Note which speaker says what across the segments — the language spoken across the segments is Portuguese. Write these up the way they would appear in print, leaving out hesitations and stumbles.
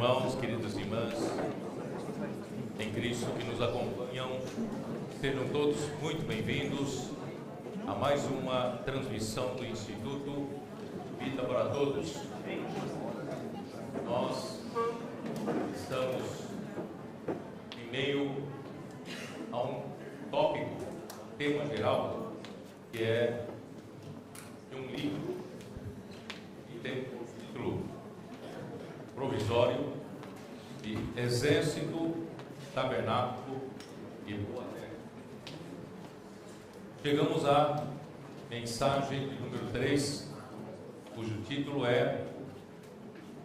Speaker 1: irmãos, queridas irmãs, em Cristo que nos acompanham, sejam todos muito bem-vindos a mais uma transmissão do Instituto Vida para Todos. Nós estamos em meio a um tópico, tema geral, que é de um livro que tem por título provisório de Exército, Tabernáculo e Boa Terra. Chegamos à mensagem de número 3, cujo título é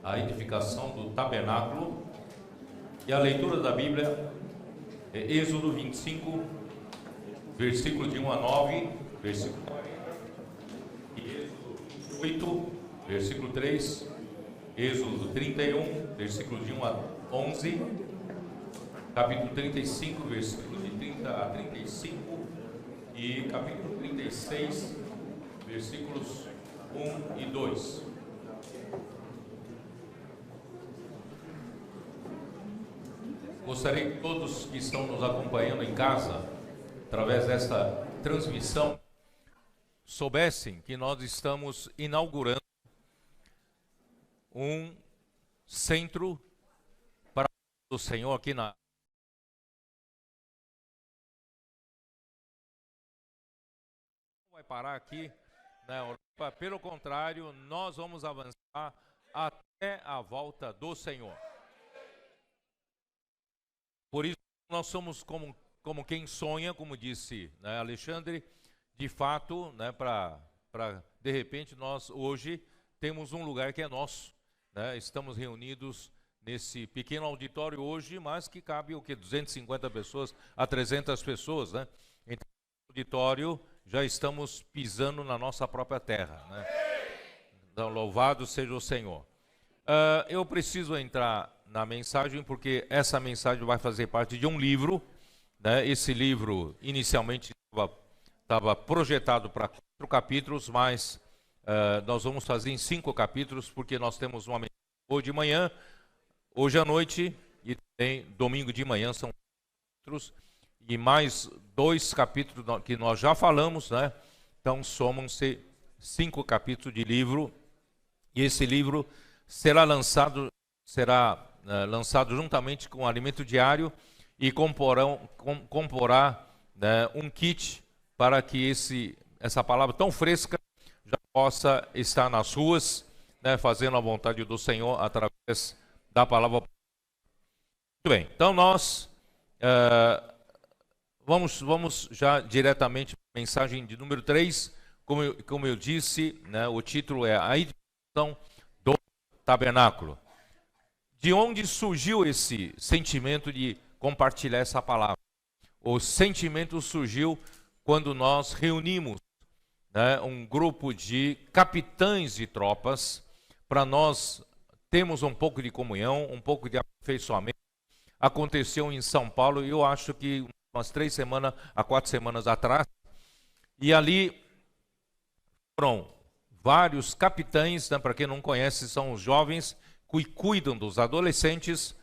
Speaker 1: a edificação do tabernáculo, e a leitura da Bíblia é Êxodo 25, versículo de 1 a 9, versículo 40, e Êxodo 28, versículo 3, Êxodo 31, versículo de 1 a 11, capítulo 35, versículo de 30 a 35, e capítulo 36, versículos 1 e 2. Gostaria que todos que estão nos acompanhando em casa, através desta transmissão, soubessem que nós estamos inaugurando um centro para o Senhor aqui na... Não vai parar aqui na Europa, pelo contrário, nós vamos avançar até a volta do Senhor. Por isso, nós somos como quem sonha, como disse, né, Alexandre, de fato, né, para de repente nós hoje temos um lugar que é nosso, né, estamos reunidos nesse pequeno auditório hoje, mas que cabe o que 250 pessoas a 300 pessoas, né? Então, no auditório já estamos pisando na nossa própria terra, né? Então, louvado seja o Senhor. Eu preciso entrar na mensagem, porque essa mensagem vai fazer parte de um livro, né? Esse livro inicialmente estava projetado para 4 capítulos, mas nós vamos fazer em 5 capítulos, porque nós temos uma mensagem hoje de manhã, hoje à noite e também domingo de manhã, são capítulos, e mais 2 capítulos que nós já falamos, né? Então somam-se 5 capítulos de livro, e esse livro será lançado juntamente com o alimento diário e comporá, né, um kit para que essa palavra tão fresca já possa estar nas ruas, né, fazendo a vontade do Senhor através da palavra. Muito bem, então nós vamos já diretamente para a mensagem de número 3, como eu disse, né, o título é a edificação do tabernáculo. De onde surgiu esse sentimento de compartilhar essa palavra? O sentimento surgiu quando nós reunimos, né, um grupo de capitães de tropas para nós termos um pouco de comunhão, um pouco de aperfeiçoamento. Aconteceu em São Paulo, eu acho que umas 4 semanas atrás, e ali foram vários capitães, né, para quem não conhece, são os jovens que cuidam dos adolescentes,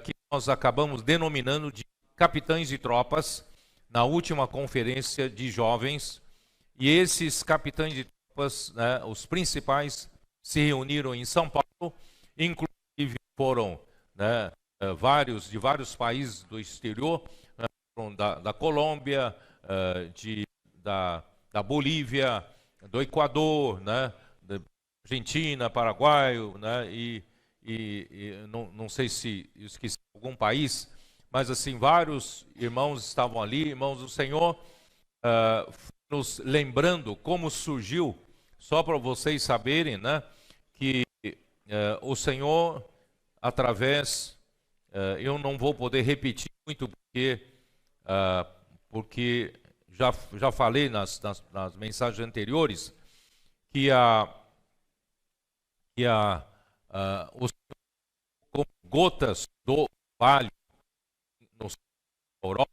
Speaker 1: que nós acabamos denominando de capitães de tropas, na última conferência de jovens. E esses capitães de tropas, né, os principais, se reuniram em São Paulo, inclusive foram, né, de vários países do exterior, né, da Colômbia, da Bolívia, do Equador, né, da Argentina, Paraguai, né, e não sei se esqueci algum país, mas assim, vários irmãos estavam ali, irmãos do Senhor, nos lembrando como surgiu, só para vocês saberem, né, que o Senhor, através, eu não vou poder repetir muito, porque já falei nas mensagens anteriores, que os como gotas do vale na Europa,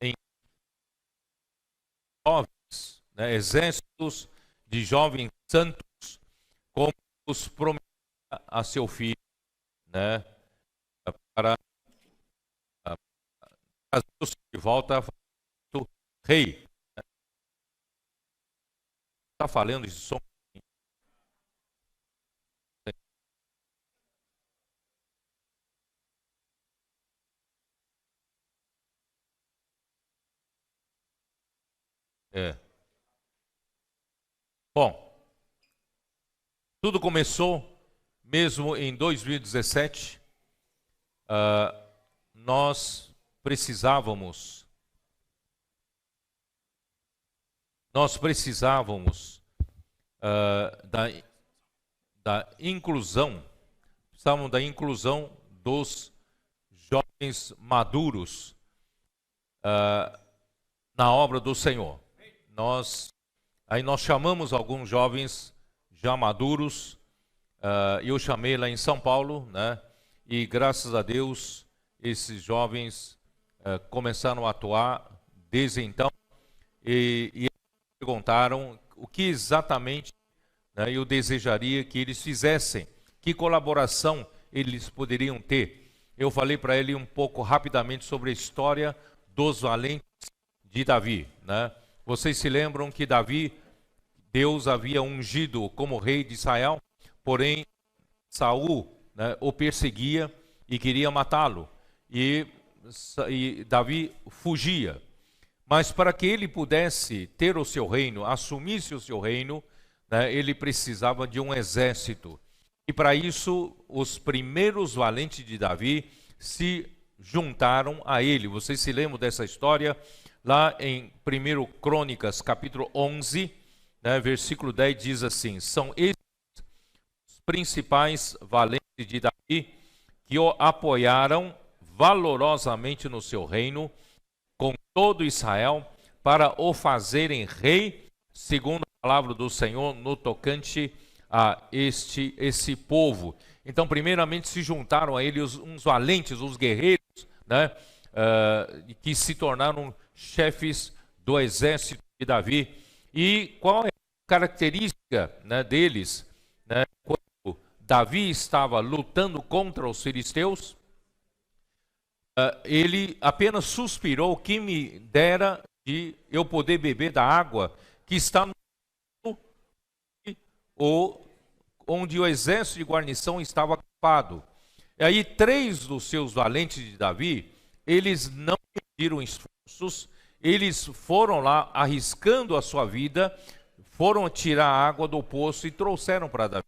Speaker 1: em jovens, né, exércitos de jovens santos como Deus prometeu a seu filho, né, para trazer de volta o rei. Está falando de som? É. Bom, tudo começou mesmo em 2017. Nós precisávamos da inclusão, precisávamos da inclusão dos jovens maduros na obra do Senhor. Nós chamamos alguns jovens já maduros, eu chamei lá em São Paulo, né? E graças a Deus esses jovens começaram a atuar desde então e perguntaram o que exatamente, né, eu desejaria que eles fizessem, que colaboração eles poderiam ter. Eu falei para ele um pouco rapidamente sobre a história dos valentes de Davi, né? Vocês se lembram que Davi, Deus havia ungido como rei de Israel, porém Saul, né, o perseguia e queria matá-lo. E Davi fugia. Mas para que ele pudesse ter o seu reino, assumisse o seu reino, né, ele precisava de um exército. E para isso, os primeiros valentes de Davi se juntaram a ele. Vocês se lembram dessa história? Lá em 1 Crônicas, capítulo 11, né, versículo 10, diz assim: são esses os principais valentes de Davi que o apoiaram valorosamente no seu reino, com todo Israel, para o fazerem rei, segundo a palavra do Senhor, no tocante a esse povo. Então, primeiramente, se juntaram a ele uns valentes, os guerreiros, né, que se tornaram chefes do exército de Davi. E qual é a característica, né, deles, né, quando Davi estava lutando contra os filisteus? Ele apenas suspirou: que me dera de eu poder beber da água que está no onde o exército de guarnição estava acampado. E aí 3 dos seus valentes de Davi, eles não pediram esforços, eles foram lá arriscando a sua vida, foram tirar a água do poço e trouxeram para Davi.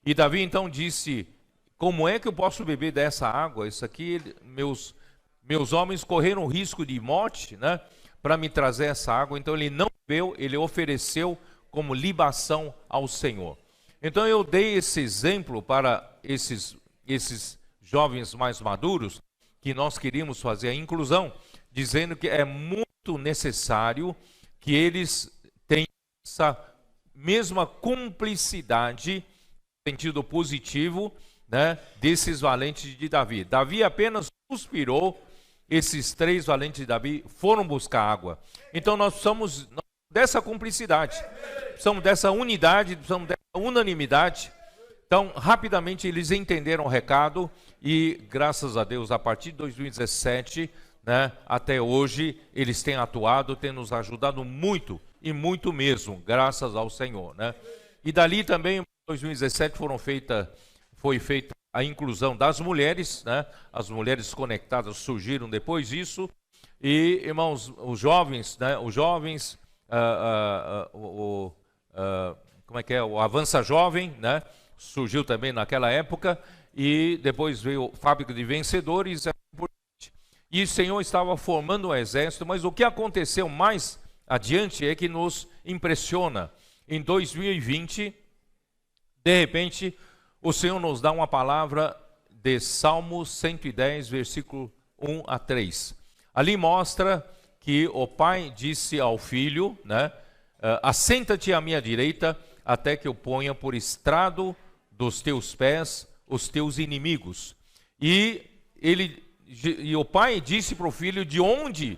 Speaker 1: E Davi então disse: como é que eu posso beber dessa água? Isso aqui, meus homens correram risco de morte, né, para me trazer essa água. Então ele não bebeu, ele ofereceu como libação ao Senhor. Então eu dei esse exemplo para esses jovens mais maduros, que nós queríamos fazer a inclusão, dizendo que é muito necessário que eles tenham essa mesma cumplicidade, no sentido positivo, né, desses valentes de Davi. Davi apenas suspirou, esses 3 valentes de Davi foram buscar água. Então nós precisamos dessa cumplicidade, precisamos dessa unidade, precisamos dessa unanimidade. Então, rapidamente eles entenderam o recado e, graças a Deus, a partir de 2017, né, até hoje, eles têm atuado, têm nos ajudado muito, e muito mesmo, graças ao Senhor, né? E dali também, em 2017, foi feita a inclusão das mulheres, né? As mulheres conectadas surgiram depois disso. E, irmãos, os jovens, né? Como é que é? O Avança Jovem, né? Surgiu também naquela época, e depois veio a Fábrica de Vencedores, e o Senhor estava formando um exército. Mas o que aconteceu mais adiante é que nos impressiona. Em 2020, de repente, o Senhor nos dá uma palavra de Salmo 110, versículo 1 a 3. Ali mostra que o pai disse ao filho, né, assenta-te à minha direita, até que eu ponha por estrado dos teus pés os teus inimigos. E o pai disse para o filho de onde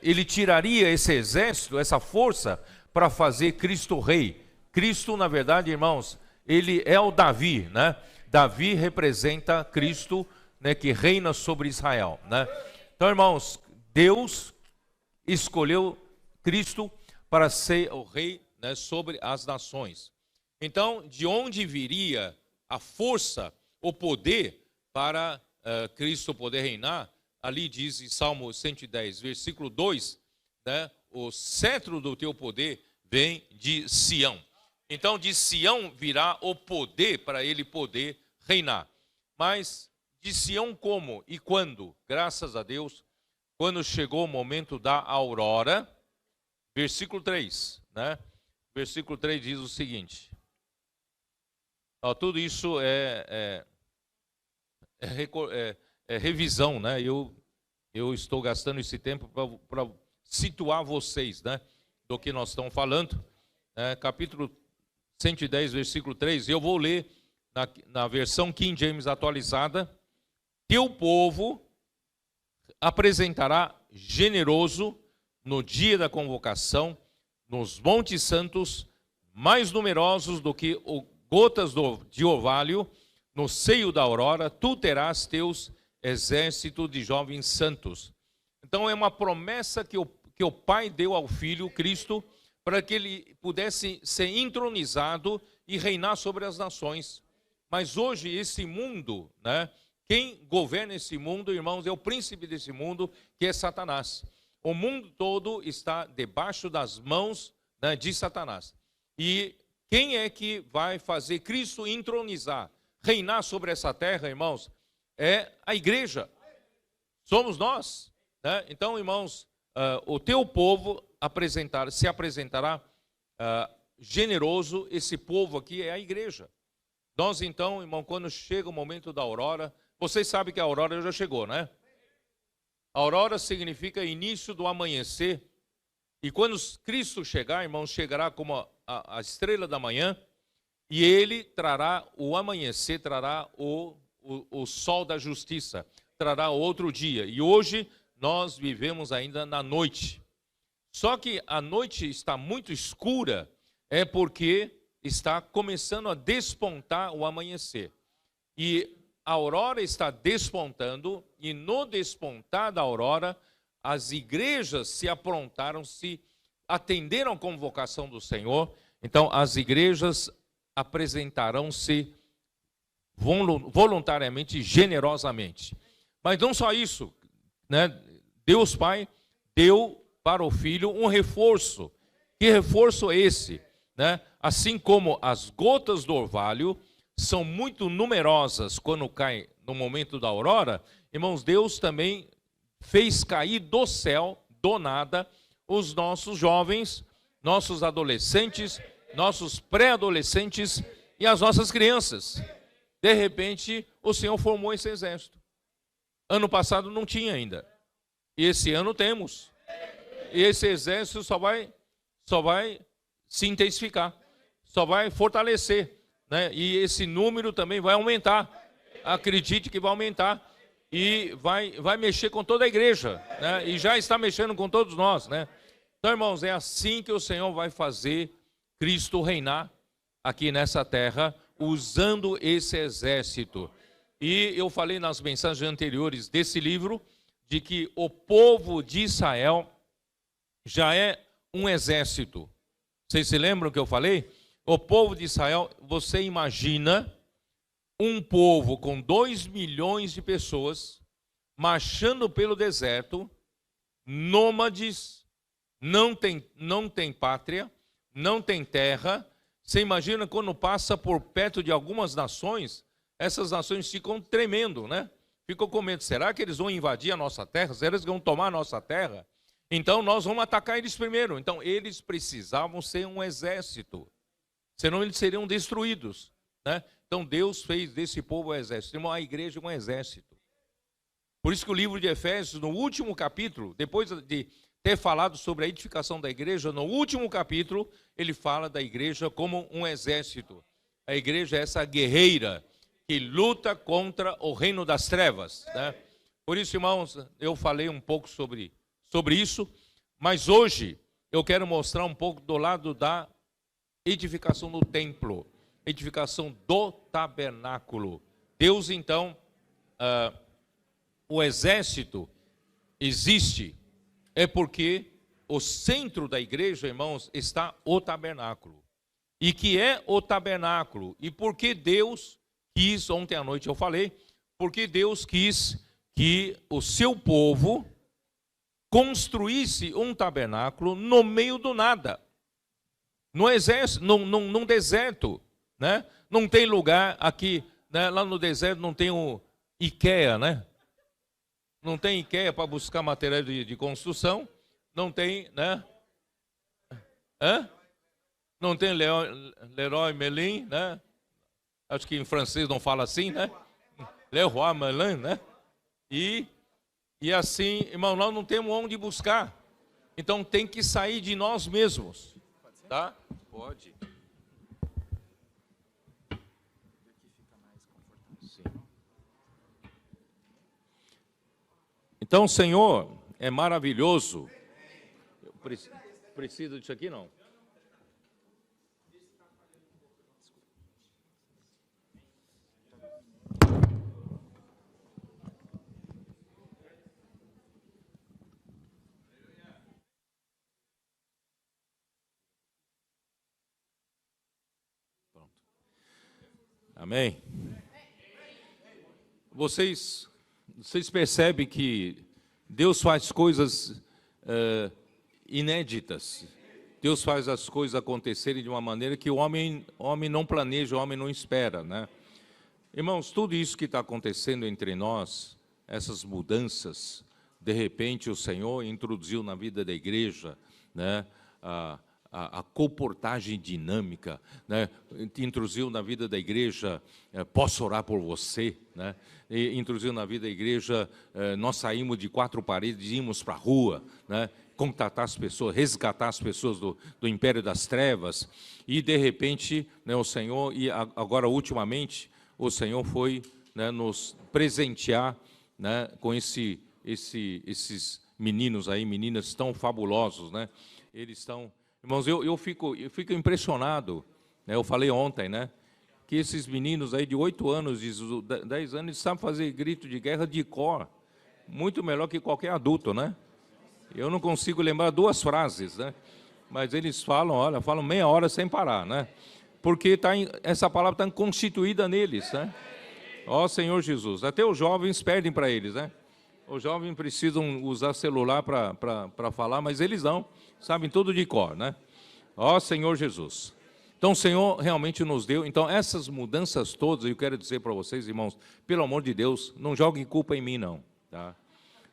Speaker 1: ele tiraria esse exército, essa força, para fazer Cristo rei. Cristo, na verdade, irmãos, ele é o Davi, né? Davi representa Cristo, né, que reina sobre Israel, né? Então, irmãos, Deus escolheu Cristo para ser o rei, né, sobre as nações. Então, de onde viria a força, o poder para Cristo poder reinar? Ali diz em Salmo 110, versículo 2, né, o cetro do teu poder vem de Sião. Então, de Sião virá o poder para ele poder reinar. Mas de Sião como e quando? Graças a Deus, quando chegou o momento da aurora, versículo 3, né? Versículo 3 diz o seguinte. Tudo isso é revisão, né? Eu estou gastando esse tempo para situar vocês, né, do que nós estamos falando. Capítulo 110, versículo 3, eu vou ler na versão King James atualizada. Teu povo apresentará generoso no dia da convocação, nos montes santos, mais numerosos do que gotas de orvalho, no seio da aurora, tu terás teus exércitos de jovens santos. Então é uma promessa que o Pai deu ao Filho, Cristo, para que ele pudesse ser entronizado e reinar sobre as nações. Mas hoje esse mundo, né, quem governa esse mundo, irmãos, é o príncipe desse mundo, que é Satanás. O mundo todo está debaixo das mãos, né, de Satanás. E quem é que vai fazer Cristo entronizar, reinar sobre essa terra, irmãos? É a igreja. Somos nós, né? Então, irmãos, o teu povo se apresentará generoso. Esse povo aqui é a igreja. Nós, então, irmão, quando chega o momento da aurora, vocês sabem que a aurora já chegou, né? A aurora significa início do amanhecer. E quando Cristo chegar, irmãos, chegará como a estrela da manhã, e ele trará o amanhecer, trará o sol da justiça, trará outro dia. E hoje nós vivemos ainda na noite. Só que a noite está muito escura, é porque está começando a despontar o amanhecer. E a aurora está despontando, e no despontar da aurora, as igrejas se aprontaram, se atenderam à convocação do Senhor. Então, as igrejas apresentarão-se voluntariamente, generosamente. Mas não só isso, né? Deus Pai deu para o Filho um reforço. Que reforço é esse? Né? Assim como as gotas do orvalho são muito numerosas quando caem no momento da aurora, irmãos, Deus também fez cair do céu, do nada, os nossos jovens, nossos adolescentes, nossos pré-adolescentes e as nossas crianças. De repente, o Senhor formou esse exército. Ano passado não tinha ainda. E esse ano temos. E esse exército só vai se intensificar, só vai fortalecer, né? E esse número também vai aumentar. Acredite que vai aumentar. E vai mexer com toda a igreja, né? E já está mexendo com todos nós, né? Então, irmãos, é assim que o Senhor vai fazer Cristo reinar aqui nessa terra, usando esse exército. E eu falei nas mensagens anteriores desse livro, de que o povo de Israel já é um exército. Vocês se lembram que eu falei? O povo de Israel, você imagina um povo com 2 milhões de pessoas, marchando pelo deserto, nômades, não tem pátria, não tem terra. Você imagina quando passa por perto de algumas nações, essas nações ficam tremendo, né? Ficam com medo. Será que eles vão invadir a nossa terra? Será que eles vão tomar a nossa terra? Então nós vamos atacar eles primeiro. Então eles precisavam ser um exército, senão eles seriam destruídos, né? Então Deus fez desse povo um exército. Irmão, a igreja é um exército. Por isso que o livro de Efésios, no último capítulo, depois de ter falado sobre a edificação da igreja, no último capítulo, ele fala da igreja como um exército. A igreja é essa guerreira que luta contra o reino das trevas, né? Por isso, irmãos, eu falei um pouco sobre isso, mas hoje eu quero mostrar um pouco do lado da edificação do templo. edificação do tabernáculo. Deus, então, o exército existe, é porque o centro da igreja, irmãos, está o tabernáculo. E que é o tabernáculo? E por que Deus quis, ontem à noite eu falei, porque Deus quis que o seu povo construísse um tabernáculo no meio do nada, no exército, num deserto, né? Não tem lugar aqui, né? Lá no deserto não tem o IKEA, né? Não tem IKEA para buscar material de construção, não tem, né? Não tem Leroy Merlin, né? Acho que em francês não fala assim, né? Leroy Merlin, né? E assim, irmão, nós não temos onde buscar. Então tem que sair de nós mesmos. Tá? Pode. Sim. Então, Senhor, é maravilhoso. Precisa disso aqui, não? Amém? Vocês percebem que Deus faz coisas inéditas. Deus faz as coisas acontecerem de uma maneira que o homem não planeja, o homem não espera, né? Irmãos, tudo isso que está acontecendo entre nós, essas mudanças, de repente o Senhor introduziu na vida da igreja, né, a comportagem dinâmica, né? Introduziu na vida da igreja, posso orar por você, né? E introduziu na vida da igreja, nós saímos de 4 paredes e íamos para a rua, né? Contatar as pessoas, resgatar as pessoas do império das trevas, e de repente, né, o Senhor, e agora ultimamente, o Senhor foi, né, nos presentear, né, com esses meninos aí, meninas tão fabulosos, né? Eles estão... Irmãos, eu fico impressionado, né? Eu falei ontem, né, que esses meninos aí de 8 anos, de 10 anos, eles sabem fazer grito de guerra de cor, muito melhor que qualquer adulto, né? Eu não consigo lembrar 2 frases, né? Mas eles falam, olha, falam meia hora sem parar, né? Porque essa palavra está constituída neles, né? Ó Senhor Jesus, até os jovens perdem para eles, né? Os jovens precisam usar celular para falar, mas eles não, sabem tudo de cor, né? Ó Senhor Jesus. Então o Senhor realmente nos deu, então essas mudanças todas, eu quero dizer para vocês, irmãos, pelo amor de Deus, não joguem culpa em mim não, tá?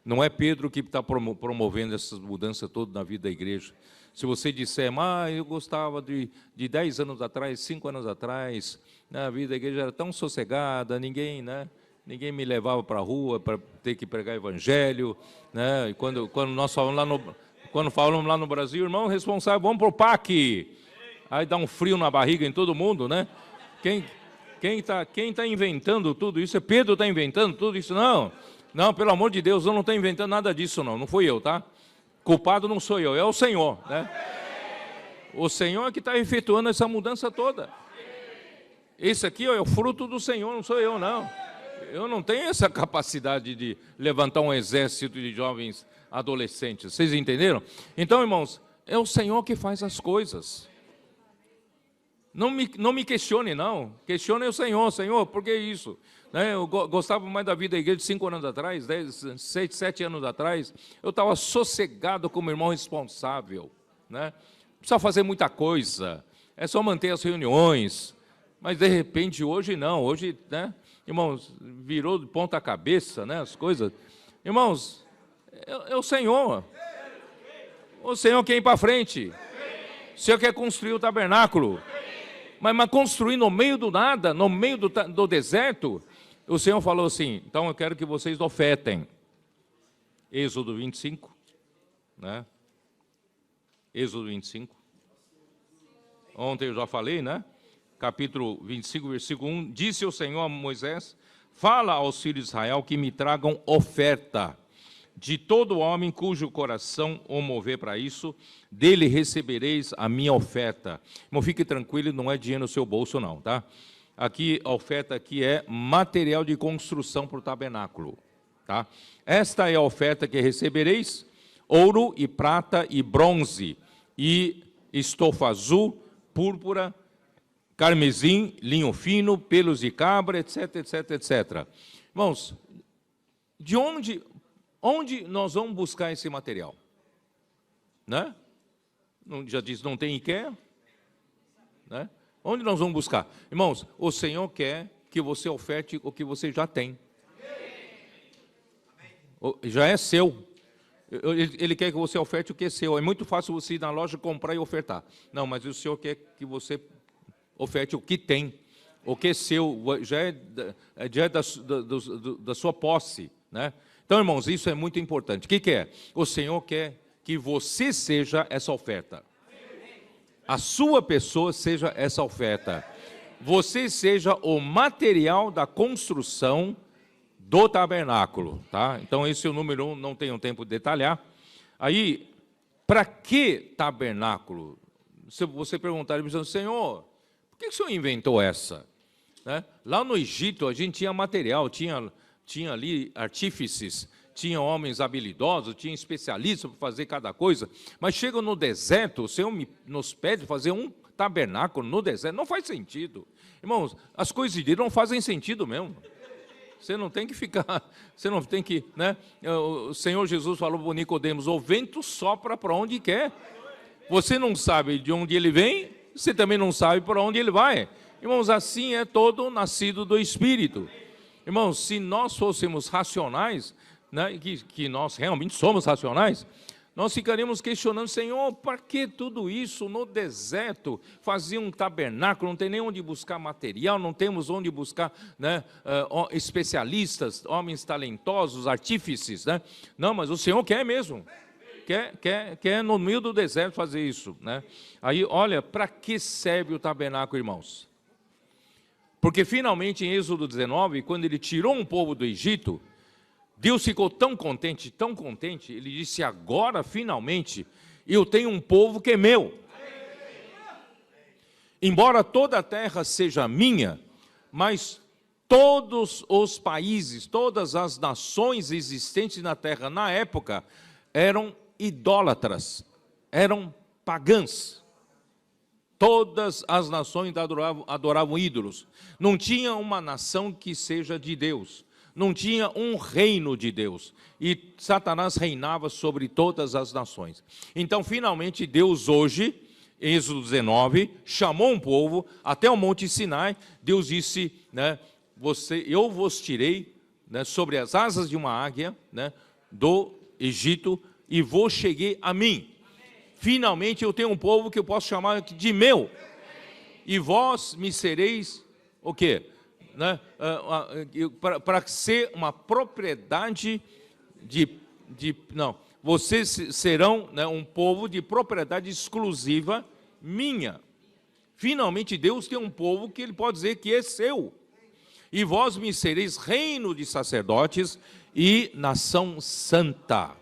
Speaker 1: Não é Pedro que está promovendo essas mudanças todas na vida da igreja. Se você disser, mas eu gostava de 10 anos atrás, 5 anos atrás, né, a vida da igreja era tão sossegada, ninguém me levava para a rua para ter que pregar evangelho, né? E quando nós falamos lá no Brasil, irmão responsável, vamos para o PAC. Aí dá um frio na barriga em todo mundo, né? Quem tá inventando tudo isso? É Pedro está inventando tudo isso? Não, pelo amor de Deus, eu não estou inventando nada disso, não fui eu, tá? Culpado não sou eu, é o Senhor, né? O Senhor é que está efetuando essa mudança toda. Esse aqui é o fruto do Senhor, não sou eu, não. Eu não tenho essa capacidade de levantar um exército de jovens adolescentes, vocês entenderam? Então, irmãos, é o Senhor que faz as coisas. Não me questione, não. Questione o Senhor, por que isso? Né? Eu gostava mais da vida da igreja de 5 anos atrás, 6, 7 anos atrás. Eu estava sossegado como irmão responsável, né? Não precisa fazer muita coisa, é só manter as reuniões. Mas, de repente, hoje não. Hoje, né, irmãos, virou de ponta cabeça, né, as coisas. Irmãos, é o Senhor. O Senhor quer ir para frente. O Senhor quer construir o tabernáculo. Mas construir no meio do nada, no meio do deserto, o Senhor falou assim, então eu quero que vocês ofertem. Êxodo 25, né? Êxodo 25. Ontem eu já falei, né? Capítulo 25, versículo 1. Disse o Senhor a Moisés, fala aos filhos de Israel que me tragam oferta. de todo homem cujo coração o mover para isso, dele recebereis a minha oferta. Irmão, fique tranquilo, não é dinheiro no seu bolso não, tá? Aqui, a oferta aqui é material de construção para o tabernáculo, tá? Esta é a oferta que recebereis: ouro e prata e bronze, e estofa azul, púrpura, carmesim, linho fino, pelos de cabra, etc, etc, etc. Irmãos, de onde nós vamos buscar esse material? Né? Já disse, não tem IKEA? Né? Onde nós vamos buscar? Irmãos, o Senhor quer que você oferte o que você já tem. Já é seu. Ele quer que você oferte o que é seu. É muito fácil você ir na loja, comprar e ofertar. Não, mas o Senhor quer que você oferte o que tem. O que é seu, já é da sua posse. Né? Então, irmãos, isso é muito importante. O que é? O Senhor quer que você seja essa oferta. A sua pessoa seja essa oferta. Você seja o material da construção do tabernáculo, tá? Então, esse é o número 1, não tenho tempo de detalhar. Aí, para que tabernáculo? Se você perguntar, ele diz, Senhor, por que o Senhor inventou essa? Né? Lá no Egito, a gente tinha material, tinha ali artífices, tinha homens habilidosos, tinha especialistas para fazer cada coisa, mas chega no deserto, o Senhor nos pede fazer um tabernáculo no deserto, não faz sentido. Irmãos, as coisas de Deus não fazem sentido mesmo. Você não tem que ficar, você não tem que, né? O Senhor Jesus falou para Nicodemos, o vento sopra para onde quer. Você não sabe de onde ele vem, você também não sabe para onde ele vai. Irmãos, assim é todo nascido do Espírito. Irmãos, se nós fôssemos racionais, né, que nós realmente somos racionais, nós ficaríamos questionando, Senhor, para que tudo isso no deserto? Fazer um tabernáculo, não tem nem onde buscar material, não temos onde buscar, né, especialistas, homens talentosos, artífices, né? Não, mas o Senhor quer mesmo, quer no meio do deserto fazer isso, né? Aí, olha, para que serve o tabernáculo, irmãos? Porque finalmente em Êxodo 19, quando ele tirou um povo do Egito, Deus ficou tão contente, ele disse, agora finalmente eu tenho um povo que é meu. Embora toda a terra seja minha, mas todos os países, todas as nações existentes na terra na época eram idólatras, eram pagãs. Todas as nações adoravam ídolos. Não tinha uma nação que seja de Deus. Não tinha um reino de Deus. E Satanás reinava sobre todas as nações. Então, finalmente, Deus hoje, em Êxodo 19, chamou um povo até o Monte Sinai. Deus disse, né, eu vos tirei, né, sobre as asas de uma águia, né, do Egito e vos cheguei a mim. Finalmente eu tenho um povo que eu posso chamar de meu. E vós me sereis o quê? Né? Para ser uma propriedade não, vocês serão, né, um povo de propriedade exclusiva minha. Finalmente Deus tem um povo que ele pode dizer que é seu. E vós me sereis reino de sacerdotes e nação santa.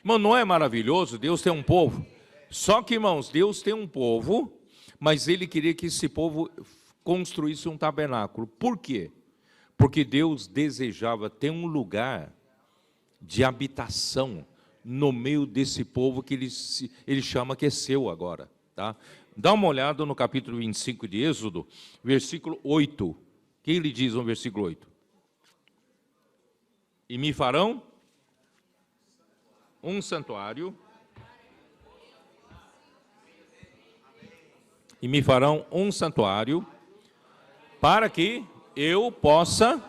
Speaker 1: Irmão, não é maravilhoso? Deus tem um povo. Só que, irmãos, Deus tem um povo, mas ele queria que esse povo construísse um tabernáculo. Por quê? Porque Deus desejava ter um lugar de habitação no meio desse povo que ele chama que é seu agora. Tá? Dá uma olhada no capítulo 25 de Êxodo, versículo 8. O que ele diz no versículo 8? E me farão um santuário. E me farão um santuário para que eu possa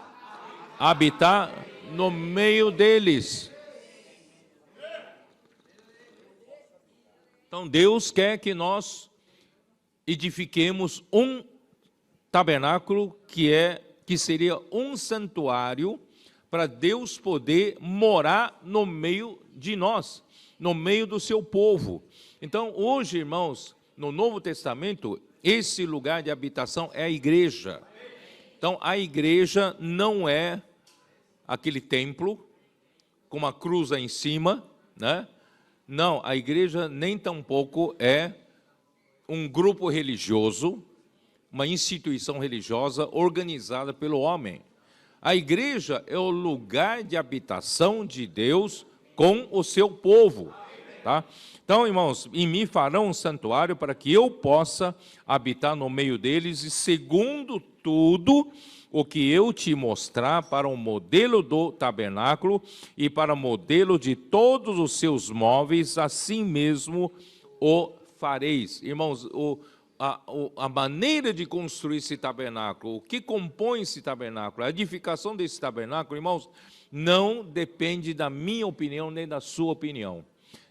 Speaker 1: habitar no meio deles. Então Deus quer que nós edifiquemos um tabernáculo que seria um santuário para Deus poder morar no meio de nós, no meio do seu povo. Então hoje, irmãos, no Novo Testamento, esse lugar de habitação é a igreja. Então, a igreja não é aquele templo, com uma cruz em cima, né? Não, a igreja nem tampouco é um grupo religioso, uma instituição religiosa organizada pelo homem. A igreja é o lugar de habitação de Deus com o seu povo, tá? Então, irmãos, em mim farão um santuário para que eu possa habitar no meio deles, e segundo tudo o que eu te mostrar, para o modelo do tabernáculo e para o modelo de todos os seus móveis, assim mesmo o fareis. Irmãos, a maneira de construir esse tabernáculo, o que compõe esse tabernáculo, a edificação desse tabernáculo, irmãos, não depende da minha opinião nem da sua opinião,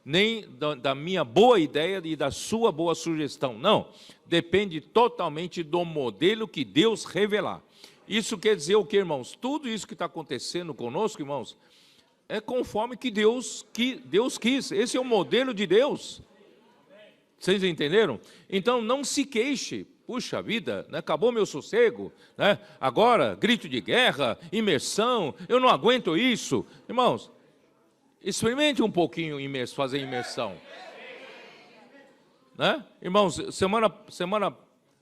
Speaker 1: nem da minha boa ideia e da sua boa sugestão. Não, depende totalmente do modelo que Deus revelar. Isso quer dizer o que, irmãos? Tudo isso que está acontecendo conosco, irmãos, é conforme que Deus quis. Esse é o modelo de Deus. Vocês entenderam? Então, não se queixe. Puxa vida, né? Acabou meu sossego, né? Agora, grito de guerra, imersão, eu não aguento isso. Irmãos, experimente um pouquinho fazer imersão. Né? Irmãos,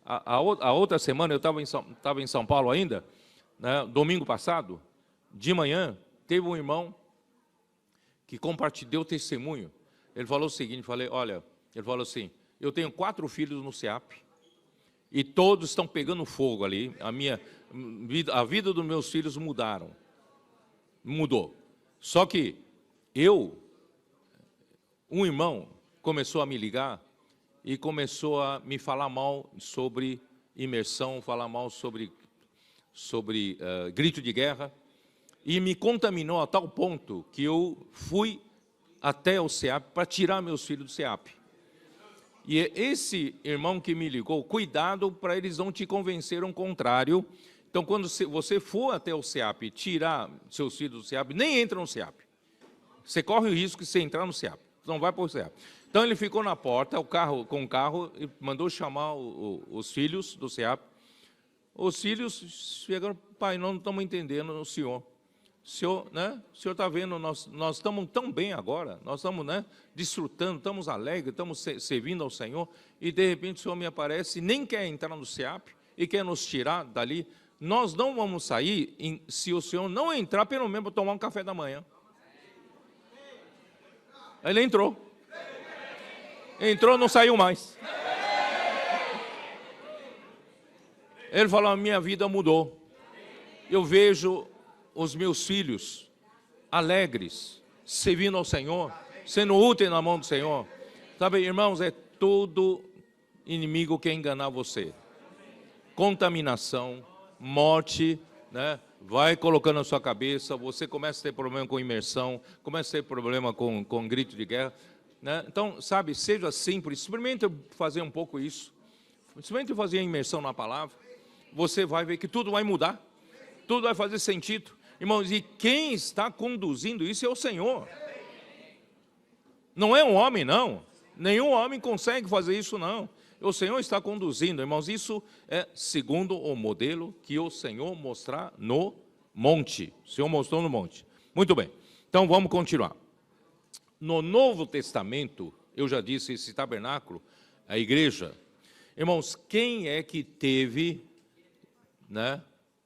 Speaker 1: a outra semana eu estava em São Paulo ainda, né? Domingo passado, de manhã, teve um irmão que compartilhou o testemunho. Ele falou o seguinte, ele falou assim, eu tenho 4 filhos no SEAP, e todos estão pegando fogo ali, a vida dos meus filhos mudou. Só que um irmão começou a me ligar e começou a me falar mal sobre imersão, falar mal sobre grito de guerra, e me contaminou a tal ponto que eu fui até o SEAP para tirar meus filhos do SEAP. E esse irmão que me ligou, cuidado para eles não te convencerem o contrário. Então, quando você for até o SEAP tirar seus filhos do SEAP, nem entra no SEAP. Você corre o risco de você entrar no SEAP, não vai para o SEAP. Então, ele ficou na porta, com o carro, e mandou chamar os filhos do SEAP. Os filhos chegaram, pai, nós não estamos entendendo o senhor. O senhor está vendo, nós estamos tão bem agora, nós estamos, né, desfrutando, estamos alegres, estamos servindo ao Senhor, e de repente o Senhor me aparece, nem quer entrar no SEAP, e quer nos tirar dali. Nós não vamos sair se o Senhor não entrar, pelo menos para tomar um café da manhã. Ele entrou, não saiu mais. Ele falou, a minha vida mudou, eu vejo os meus filhos alegres, servindo ao Senhor, sendo úteis na mão do Senhor. Sabe, irmãos, é todo inimigo que quer enganar você. Contaminação, morte, né? Vai colocando na sua cabeça, você começa a ter problema com imersão, começa a ter problema com grito de guerra, né? Então, sabe, seja simples, experimente fazer um pouco isso, experimente fazer a imersão na palavra, você vai ver que tudo vai mudar, tudo vai fazer sentido. Irmãos, e quem está conduzindo isso é o Senhor. Não é um homem, não. Nenhum homem consegue fazer isso, não. O Senhor está conduzindo, irmãos. Isso é segundo o modelo que o Senhor mostrar no monte. O Senhor mostrou no monte. Muito bem. Então, vamos continuar. No Novo Testamento, eu já disse, esse tabernáculo, a igreja. Irmãos, quem é que teve, né,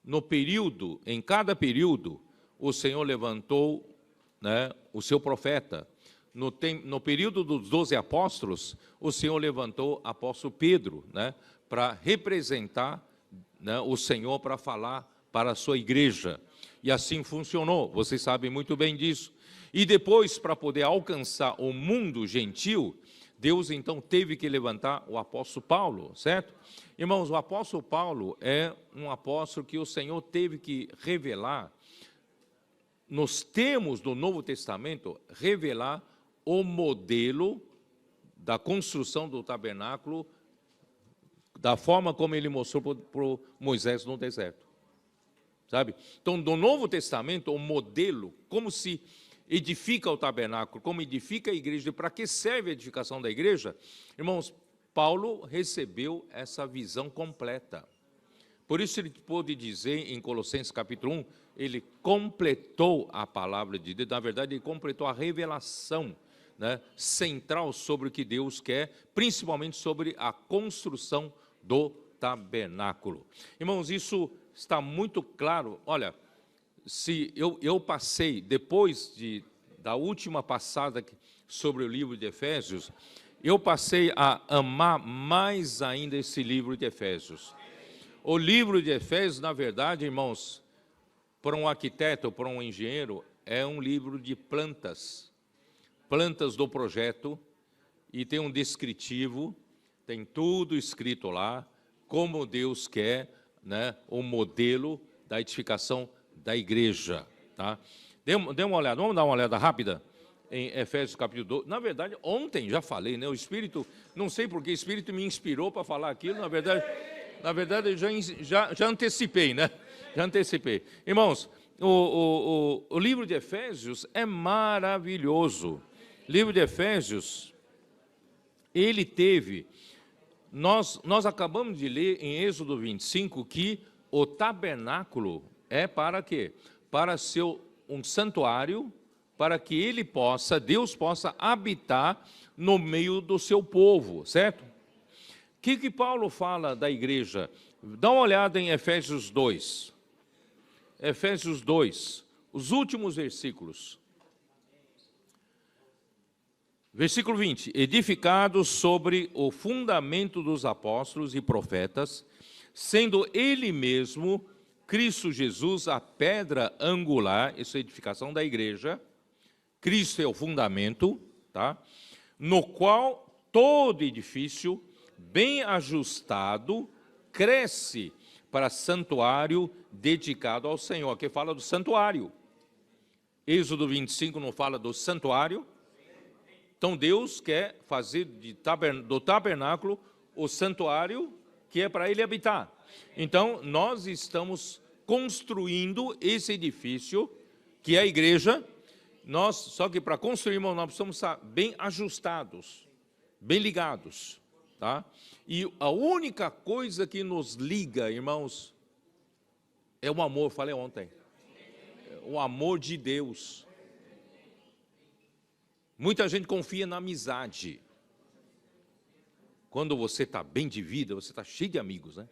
Speaker 1: no período, em cada período, o Senhor levantou, né, o seu profeta. No período dos 12 apóstolos, o Senhor levantou o apóstolo Pedro, né, para representar, né, o Senhor, para falar para a sua igreja. E assim funcionou, vocês sabem muito bem disso. E depois, para poder alcançar o mundo gentil, Deus então teve que levantar o apóstolo Paulo, certo? Irmãos, o apóstolo Paulo é um apóstolo que o Senhor teve que revelar, nos termos do Novo Testamento, revelar o modelo da construção do tabernáculo, da forma como ele mostrou para Moisés no deserto. Sabe? Então, no Novo Testamento, o modelo, como se edifica o tabernáculo, como edifica a igreja, para que serve a edificação da igreja, irmãos, Paulo recebeu essa visão completa. Por isso ele pôde dizer em Colossenses capítulo 1, ele completou a palavra de Deus, na verdade, ele completou a revelação, né, central sobre o que Deus quer, principalmente sobre a construção do tabernáculo. Irmãos, isso está muito claro. Olha, se eu passei, depois da última passada sobre o livro de Efésios, eu passei a amar mais ainda esse livro de Efésios. O livro de Efésios, na verdade, irmãos, para um arquiteto, para um engenheiro, é um livro de plantas do projeto, e tem um descritivo, tem tudo escrito lá, como Deus quer, né, o modelo da edificação da igreja. Tá? Dê uma olhada, vamos dar uma olhada rápida em Efésios capítulo 2. Na verdade, ontem já falei, né, o Espírito, não sei porque o Espírito me inspirou para falar aquilo, na verdade eu já antecipei, né? Já antecipei. Irmãos, o livro de Efésios é maravilhoso. O livro de Efésios, ele teve... Nós acabamos de ler em Êxodo 25 que o tabernáculo é para quê? Para ser um santuário, para que Deus possa habitar no meio do seu povo, certo? O que Paulo fala da igreja? Dá uma olhada em Efésios 2. Efésios 2, os últimos versículos. Versículo 20. Edificados sobre o fundamento dos apóstolos e profetas, sendo ele mesmo, Cristo Jesus, a pedra angular, essa é a edificação da igreja, Cristo é o fundamento, tá? No qual todo edifício, bem ajustado, cresce para santuário dedicado ao Senhor. Aqui fala do santuário. Êxodo 25 não fala do santuário. Então Deus quer fazer do tabernáculo o santuário que é para ele habitar. Então nós estamos construindo esse edifício, que é a igreja. Só que para construir, nós precisamos estar bem ajustados, bem ligados. Tá? E a única coisa que nos liga, irmãos, é o amor, falei ontem. O amor de Deus. Muita gente confia na amizade. Quando você está bem de vida, você está cheio de amigos, né?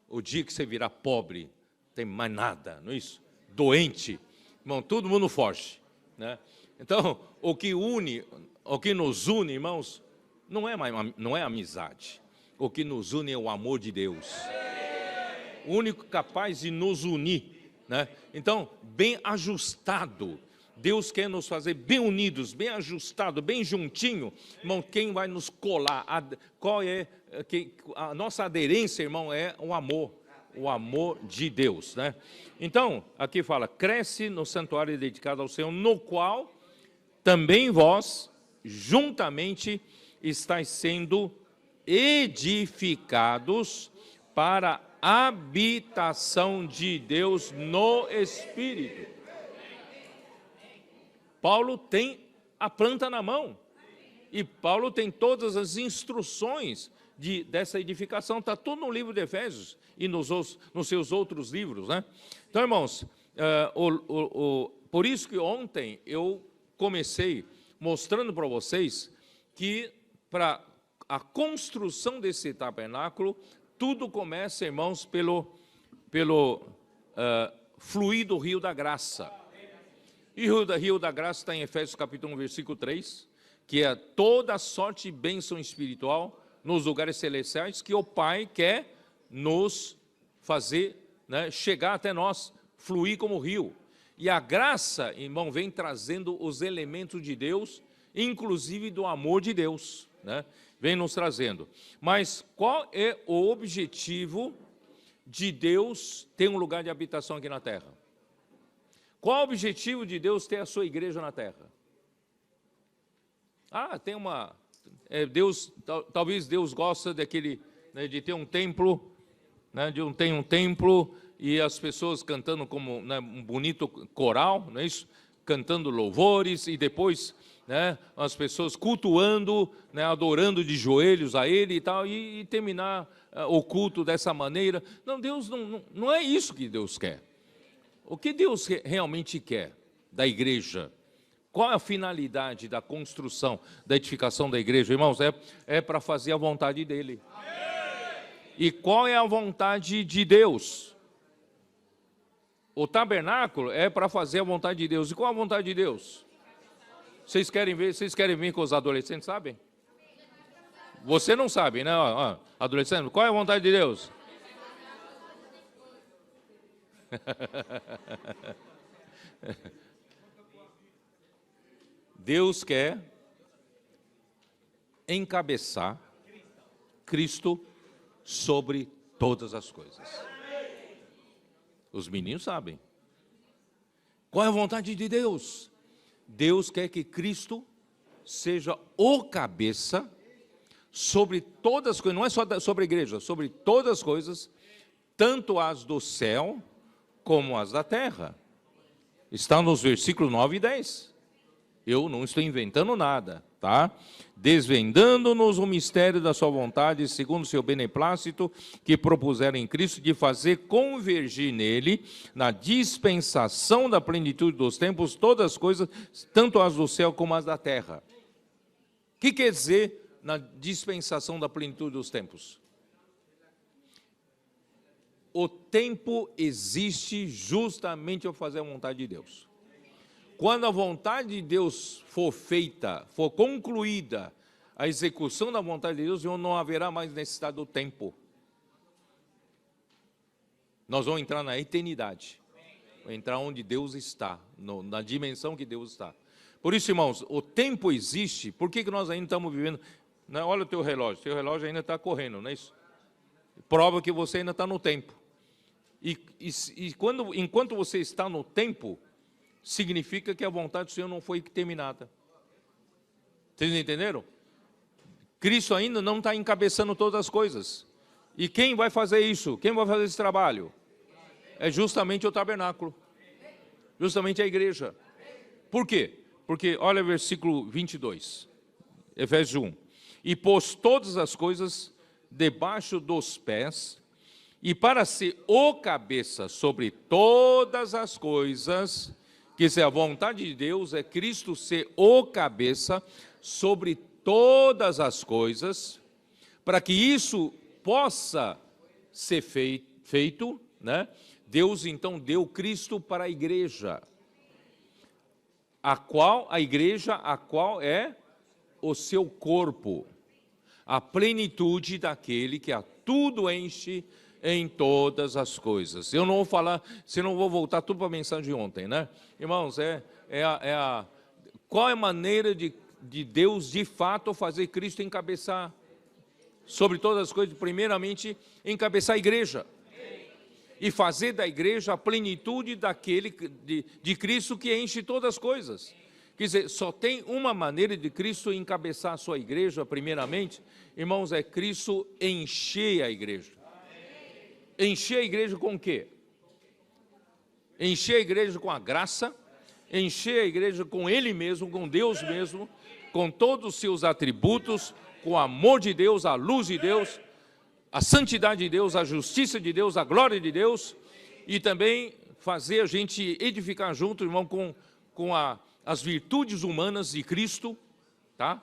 Speaker 1: O dia que você virar pobre, não tem mais nada, não é isso? Doente, irmão, todo mundo foge, né? Então, o que nos une, irmãos, não é amizade. O que nos une é o amor de Deus. O único capaz de nos unir, né? Então, bem ajustado. Deus quer nos fazer bem unidos, bem ajustado, bem juntinho. Irmão, quem vai nos colar? A nossa aderência, irmão, é o amor de Deus, né? Então, aqui fala, cresce no santuário dedicado ao Senhor, no qual também vós, juntamente, estáis sendo edificados para a habitação de Deus no Espírito. Paulo tem a planta na mão, e Paulo tem todas as instruções dessa edificação, está tudo no livro de Efésios e nos seus outros livros, né? Então, irmãos, por isso que ontem eu comecei mostrando para vocês que para a construção desse tabernáculo, tudo começa, irmãos, pelo fluir do rio da graça. E o rio da graça está em Efésios capítulo 1, versículo 3, que é toda sorte de bênção espiritual nos lugares celestiais que o Pai quer nos fazer, né, chegar até nós, fluir como rio. E a graça, irmão, vem trazendo os elementos de Deus, inclusive do amor de Deus, né? Vem nos trazendo. Mas qual é o objetivo de Deus ter um lugar de habitação aqui na terra? Qual o objetivo de Deus ter a sua igreja na terra? Tem uma... talvez Deus gosta daquele, né, de ter um templo, né, tem um templo e as pessoas cantando como, né, um bonito coral, não é isso? Cantando louvores, e depois né, as pessoas cultuando, né, adorando de joelhos a Ele e tal, e terminar o culto dessa maneira. Não, Deus não é isso que Deus quer. O que Deus realmente quer da igreja? Qual é a finalidade da construção, da edificação da igreja? Irmãos, é para fazer a vontade dEle. E qual é a vontade de Deus? O tabernáculo é para fazer a vontade de Deus. E qual a vontade de Deus? Vocês querem vir com os adolescentes, sabem? Você não sabe, né? Adolescente, qual é a vontade de Deus? Deus quer encabeçar Cristo sobre todas as coisas. Os meninos sabem. Qual é a vontade de Deus? Deus quer que Cristo seja o cabeça sobre todas as coisas, não é só sobre a igreja, sobre todas as coisas, tanto as do céu como as da terra. Está nos versículos 9 e 10. Eu não estou inventando nada, tá? Desvendando-nos o mistério da sua vontade, segundo o seu beneplácito, que propuseram em Cristo, de fazer convergir nele, na dispensação da plenitude dos tempos, todas as coisas, tanto as do céu como as da terra. O que quer dizer na dispensação da plenitude dos tempos? O tempo existe justamente para fazer a vontade de Deus. Quando a vontade de Deus for feita, for concluída a execução da vontade de Deus, não haverá mais necessidade do tempo. Nós vamos entrar na eternidade. Vamos entrar onde Deus está, na dimensão que Deus está. Por isso, irmãos, o tempo existe. Por que nós ainda estamos vivendo? Né? Olha o teu relógio ainda está correndo, não é isso? Prova que você ainda está no tempo. Enquanto você está no tempo, significa que a vontade do Senhor não foi terminada. Vocês entenderam? Cristo ainda não está encabeçando todas as coisas. E quem vai fazer isso? Quem vai fazer esse trabalho? É justamente o tabernáculo. Justamente a igreja. Por quê? Porque, olha o versículo 22. Efésios 1. E pôs todas as coisas debaixo dos pés, e para ser o cabeça sobre todas as coisas, que isso é a vontade de Deus, é Cristo ser o cabeça sobre todas as coisas, para que isso possa ser feito, né? Deus então deu Cristo para a igreja, a qual é o seu corpo, a plenitude daquele que a tudo enche em todas as coisas. Eu não vou falar, senão vou voltar tudo para a mensagem de ontem, né? Irmãos, qual é a maneira de Deus, de fato, fazer Cristo encabeçar sobre todas as coisas? Primeiramente, encabeçar a igreja. E fazer da igreja a plenitude daquele de Cristo que enche todas as coisas. Quer dizer, só tem uma maneira de Cristo encabeçar a sua igreja, primeiramente, irmãos, é Cristo encher a igreja. Encher a igreja com o quê? Encher a igreja com a graça, encher a igreja com Ele mesmo, com Deus mesmo, com todos os seus atributos, com o amor de Deus, a luz de Deus, a santidade de Deus, a justiça de Deus, a glória de Deus, e também fazer a gente edificar junto, irmão, com as virtudes humanas de Cristo, tá?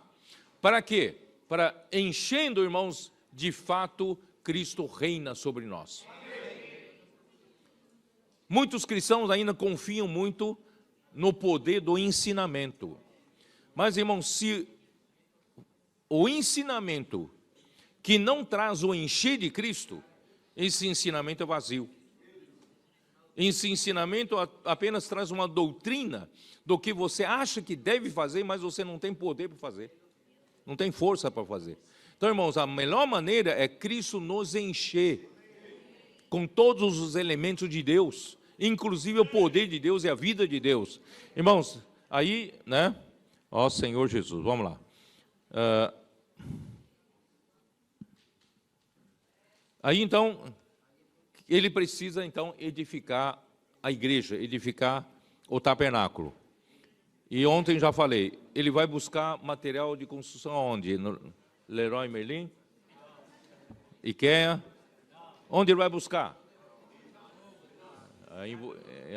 Speaker 1: Para quê? Para enchendo, irmãos, de fato, Cristo reina sobre nós. Muitos cristãos ainda confiam muito no poder do ensinamento. Mas, irmãos, se o ensinamento que não traz o encher de Cristo, esse ensinamento é vazio. Esse ensinamento apenas traz uma doutrina do que você acha que deve fazer, mas você não tem poder para fazer. Não tem força para fazer. Então, irmãos, a melhor maneira é Cristo nos encher com todos os elementos de Deus, inclusive o poder de Deus e a vida de Deus. Irmãos, aí, né? Ó Senhor Jesus, vamos lá. Aí, então, ele precisa, então, edificar a igreja, edificar o tabernáculo. E ontem já falei, ele vai buscar material de construção aonde? No Leroy Merlin? IKEA? Onde ele vai buscar?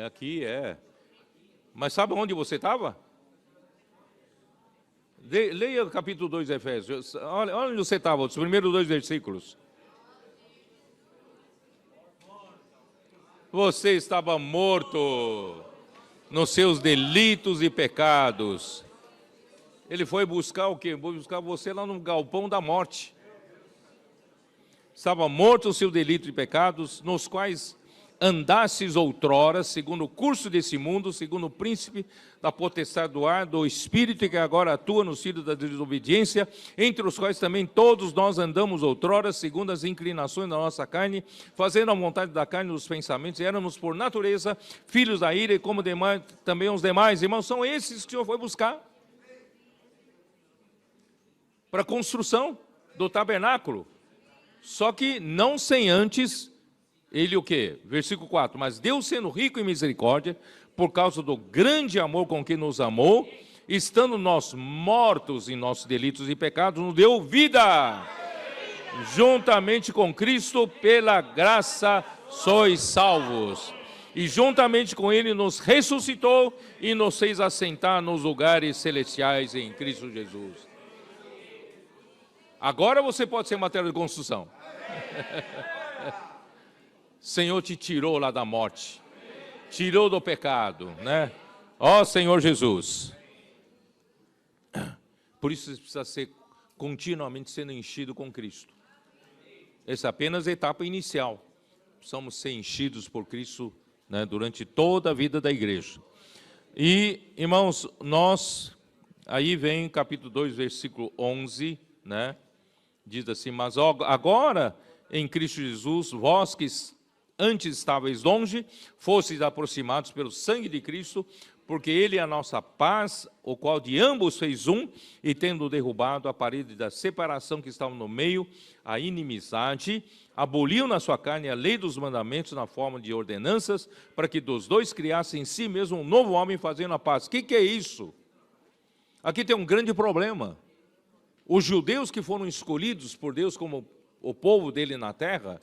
Speaker 1: Aqui é. Mas sabe onde você estava? Leia o capítulo 2 de Efésios. Olha onde você estava, os primeiros 2 versículos. Você estava morto nos seus delitos e pecados. Ele foi buscar o quê? Foi buscar você lá no galpão da morte. Estava morto nos seus delitos e pecados, nos quais andasses outrora, segundo o curso desse mundo, segundo o príncipe da potestade do ar, do espírito que agora atua no filho da desobediência, entre os quais também todos nós andamos outrora, segundo as inclinações da nossa carne, fazendo a vontade da carne e dos pensamentos, e éramos por natureza filhos da ira, e como demais, também os demais. Irmãos, são esses que o Senhor foi buscar para a construção do tabernáculo. Só que não sem antes, ele o quê? Versículo 4, mas Deus sendo rico em misericórdia, por causa do grande amor com que nos amou, estando nós mortos em nossos delitos e pecados, nos deu vida. Juntamente com Cristo, pela graça sois salvos. E juntamente com Ele nos ressuscitou e nos fez assentar nos lugares celestiais em Cristo Jesus. Agora você pode ser matéria de construção. Senhor te tirou lá da morte, tirou do pecado, né? Ó Senhor Jesus. Por isso você precisa ser continuamente sendo enchido com Cristo. Essa é apenas a etapa inicial. Precisamos ser enchidos por Cristo, né, durante toda a vida da igreja. E, irmãos, aí vem capítulo 2, versículo 11, né? Diz assim, mas agora em Cristo Jesus, vós que antes estáveis longe, fosseis aproximados pelo sangue de Cristo, porque Ele é a nossa paz, o qual de ambos fez um, e tendo derrubado a parede da separação que estava no meio, a inimizade, aboliu na sua carne a lei dos mandamentos na forma de ordenanças, para que dos dois criassem em si mesmo um novo homem fazendo a paz. O que é isso? Aqui tem um grande problema. Os judeus que foram escolhidos por Deus como o povo dele na terra,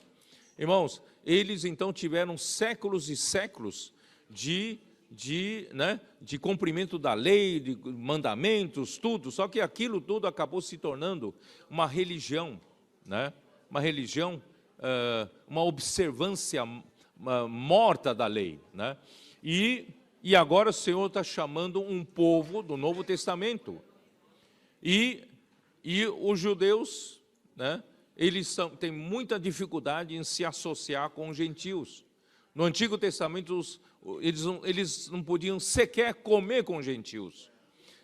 Speaker 1: irmãos, eles então tiveram séculos e séculos de cumprimento da lei, de mandamentos, tudo, só que aquilo tudo acabou se tornando uma religião, né? Uma religião, uma observância morta da lei, né? E agora o Senhor está chamando um povo do Novo Testamento, e os judeus, né, eles têm muita dificuldade em se associar com os gentios. No Antigo Testamento, eles não podiam sequer comer com os gentios.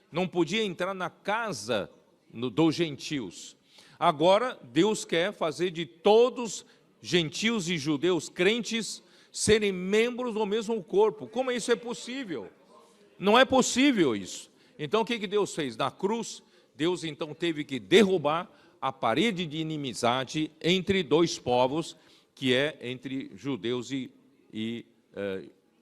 Speaker 1: Não podia entrar na casa dos gentios. Agora, Deus quer fazer de todos, gentios e judeus crentes, serem membros do mesmo corpo. Como isso é possível? Não é possível isso. Então, o que Deus fez? Na cruz, Deus então teve que derrubar a parede de inimizade entre dois povos, que é entre judeus e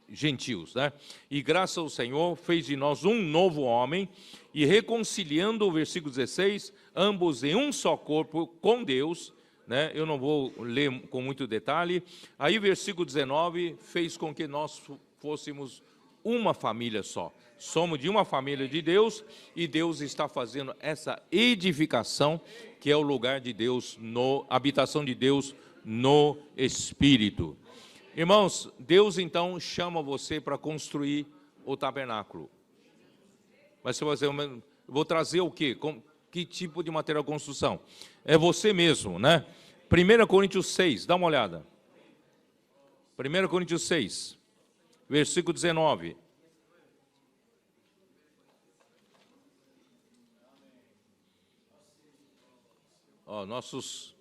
Speaker 1: gentios, né? E graças ao Senhor fez de nós um novo homem, e reconciliando, o versículo 16, ambos em um só corpo com Deus, né? Eu não vou ler com muito detalhe. Aí o versículo 19 fez com que nós fôssemos uma família só. Somos de uma família de Deus, e Deus está fazendo essa edificação, que é o lugar de Deus, a habitação de Deus no Espírito. Irmãos, Deus então chama você para construir o tabernáculo. Mas você vai dizer, vou trazer o quê? Que tipo de material de construção? É você mesmo, né? 1 Coríntios 6, dá uma olhada. 1 Coríntios 6, versículo 19. Ó, nossos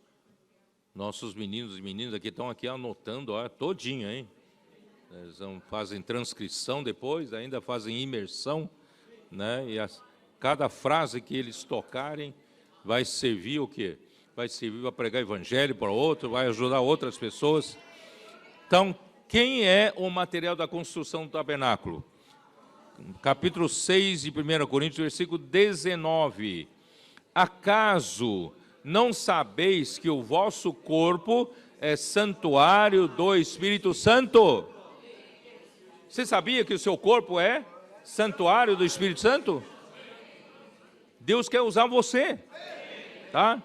Speaker 1: meninos e meninas aqui estão aqui anotando, ó, todinho, hein? Eles fazem transcrição depois, ainda fazem imersão, né? E cada frase que eles tocarem vai servir o quê? Vai servir para pregar evangelho para outro, vai ajudar outras pessoas. Então, quem é o material da construção do tabernáculo? capítulo 6 de 1 Coríntios, versículo 19. Acaso não sabeis que o vosso corpo é santuário do Espírito Santo? Você sabia que o seu corpo é santuário do Espírito Santo? Deus quer usar você, tá?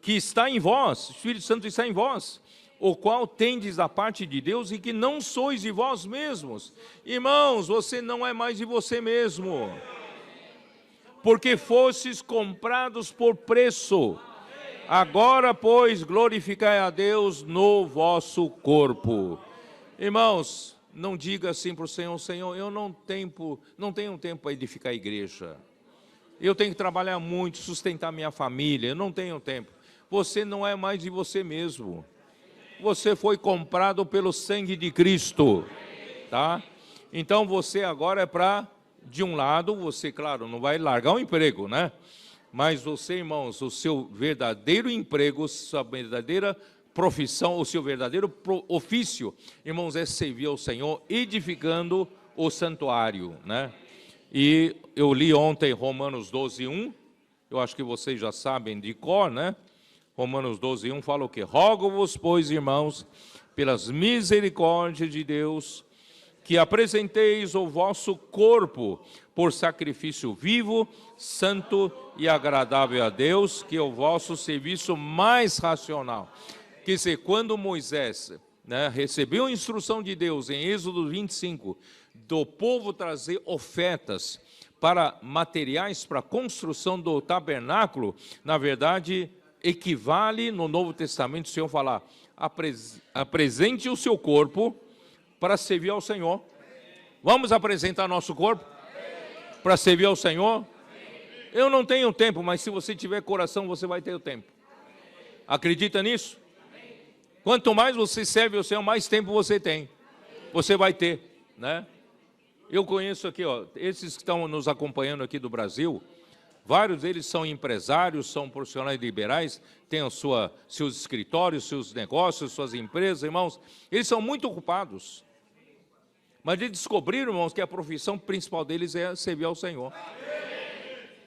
Speaker 1: Que está em vós, o Espírito Santo está em vós, o qual tendes da parte de Deus e que não sois de vós mesmos. Irmãos, você não é mais de você mesmo, porque fostes comprados por preço. Agora, pois, glorificai a Deus no vosso corpo. Irmãos, não diga assim para o Senhor: Senhor, eu não tenho tempo para edificar a igreja. Eu tenho que trabalhar muito, sustentar minha família, eu não tenho tempo. Você não é mais de você mesmo. Você foi comprado pelo sangue de Cristo, tá? Então você agora é para, de um lado, você, claro, não vai largar o emprego, né? Mas você, irmãos, o seu verdadeiro emprego, sua verdadeira profissão, o seu verdadeiro ofício, irmãos, é servir ao Senhor, edificando o santuário, né? E eu li ontem Romanos 12:1, eu acho que vocês já sabem de cor, né? Romanos 12:1 fala o quê? Rogo-vos, pois, irmãos, pelas misericórdias de Deus, que apresenteis o vosso corpo por sacrifício vivo, santo e agradável a Deus, que é o vosso serviço mais racional. Quer dizer, quando Moisés, né, recebeu a instrução de Deus em Êxodo 25, do povo trazer ofertas para materiais para a construção do tabernáculo, na verdade, equivale no Novo Testamento o Senhor falar: apresente o seu corpo para servir ao Senhor. Vamos apresentar nosso corpo para servir ao Senhor? Eu não tenho tempo, mas se você tiver coração, você vai ter o tempo. Acredita nisso? Quanto mais você serve ao Senhor, mais tempo você tem. Você vai ter, né? Eu conheço aqui, ó, esses que estão nos acompanhando aqui do Brasil, vários deles são empresários, são profissionais liberais, têm seus escritórios, seus negócios, suas empresas, irmãos. Eles são muito ocupados. Mas eles descobriram, irmãos, que a profissão principal deles é servir ao Senhor.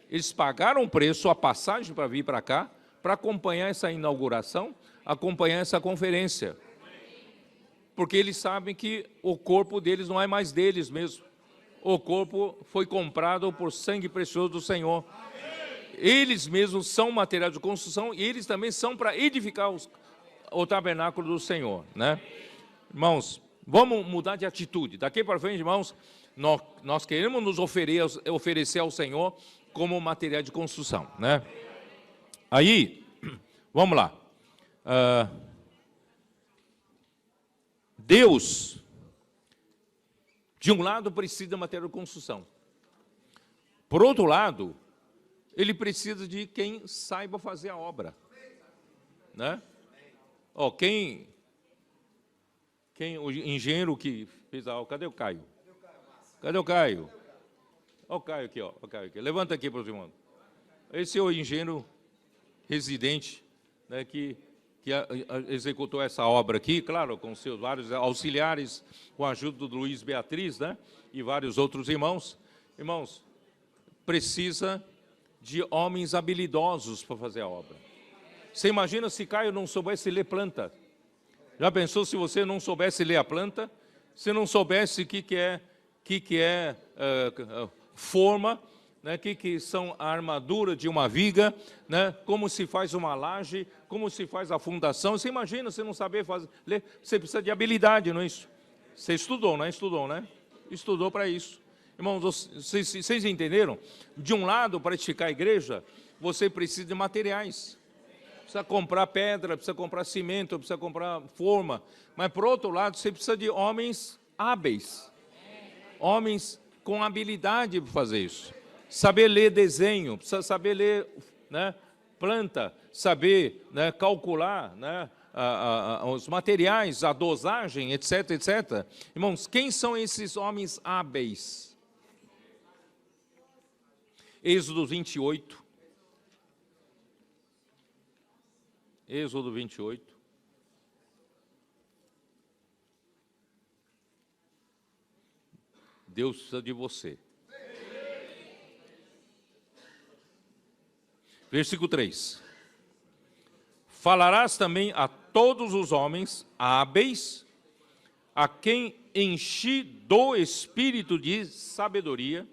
Speaker 1: Eles pagaram o preço, a passagem para vir para cá, para acompanhar essa inauguração, acompanhar essa conferência. Porque eles sabem que o corpo deles não é mais deles mesmo. O corpo foi comprado por sangue precioso do Senhor. Eles mesmos são material de construção e eles também são para edificar o tabernáculo do Senhor, né? Irmãos, vamos mudar de atitude. Daqui para frente, irmãos, nós queremos nos oferecer ao Senhor como material de construção, né? Aí, vamos lá. Deus, de um lado, precisa de material de construção. Por outro lado, Ele precisa de quem saiba fazer a obra, né? Ó, o engenheiro que fez a obra, cadê o Caio? Cadê o Caio? Ó o Caio aqui, ó, o Caio aqui. Levanta aqui para os irmãos. Esse é o engenheiro residente, né, que executou essa obra aqui, claro, com seus vários auxiliares, com a ajuda do Luiz Beatriz, né, e vários outros irmãos. Irmãos, precisa de homens habilidosos para fazer a obra. Você imagina se Caio não soubesse ler planta? Já pensou se você não soubesse ler a planta? Se não soubesse o que é forma, né, que são a armadura de uma viga, né, como se faz uma laje, como se faz a fundação. Você imagina, você não saber ler, você precisa de habilidade, não é isso? Você estudou, não é? Estudou, né? Estudou para isso. Irmãos, vocês entenderam? De um lado, para edificar a igreja, você precisa de materiais. Precisa comprar pedra, precisa comprar cimento, precisa comprar forma. Mas, por outro lado, você precisa de homens hábeis. Homens com habilidade para fazer isso. Saber ler desenho, precisa saber ler, né, planta, saber, né, calcular, né, os materiais, a dosagem, etc, etc. Irmãos, quem são esses homens hábeis? Êxodo 28. Êxodo 28. Deus precisa de você. Versículo 3. Falarás também a todos os homens hábeis, a quem enchi do espírito de sabedoria,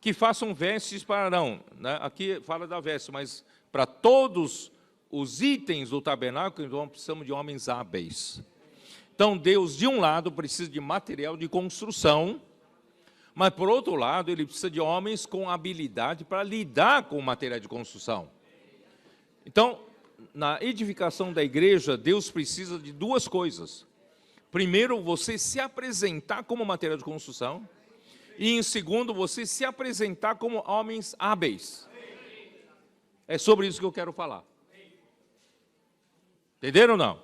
Speaker 1: que façam vestes para Arão. Aqui fala da veste, mas para todos os itens do tabernáculo, então precisamos de homens hábeis. Então Deus, de um lado, precisa de material de construção, mas por outro lado, ele precisa de homens com habilidade para lidar com o material de construção. Então, na edificação da igreja, Deus precisa de duas coisas. Primeiro, você se apresentar como material de construção. E, em segundo, você se apresentar como homens hábeis. É sobre isso que eu quero falar. Entenderam ou não?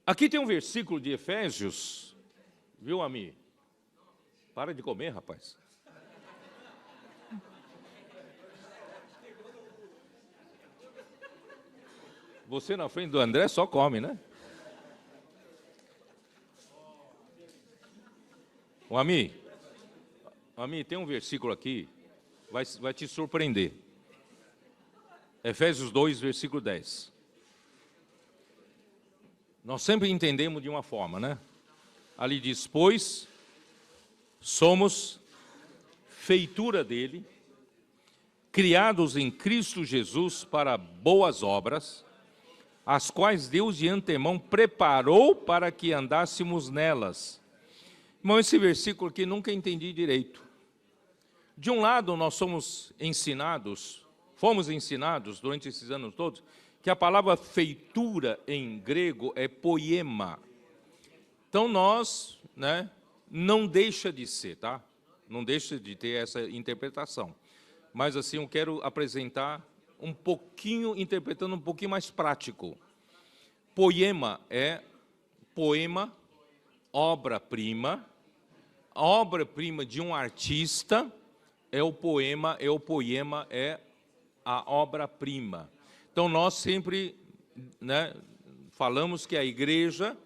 Speaker 1: Aqui tem um versículo de Efésios. Viu, Ami? Para de comer, rapaz. Você na frente do André só come, né? O Ami, tem um versículo aqui, vai te surpreender. Efésios 2, versículo 10. Nós sempre entendemos de uma forma, né? Ali diz, pois somos feitura dele, criados em Cristo Jesus para boas obras, as quais Deus de antemão preparou para que andássemos nelas. Irmão, esse versículo aqui nunca entendi direito. De um lado, nós fomos ensinados durante esses anos todos, que a palavra feitura em grego é poema. Então nós, não deixa de ser, tá? Não deixa de ter essa interpretação. Mas assim, eu quero apresentar um pouquinho, interpretando um pouquinho mais prático. Poema é poema, obra-prima. A obra-prima de um artista é o poema, é a obra-prima. Então, nós sempre falamos que a igreja,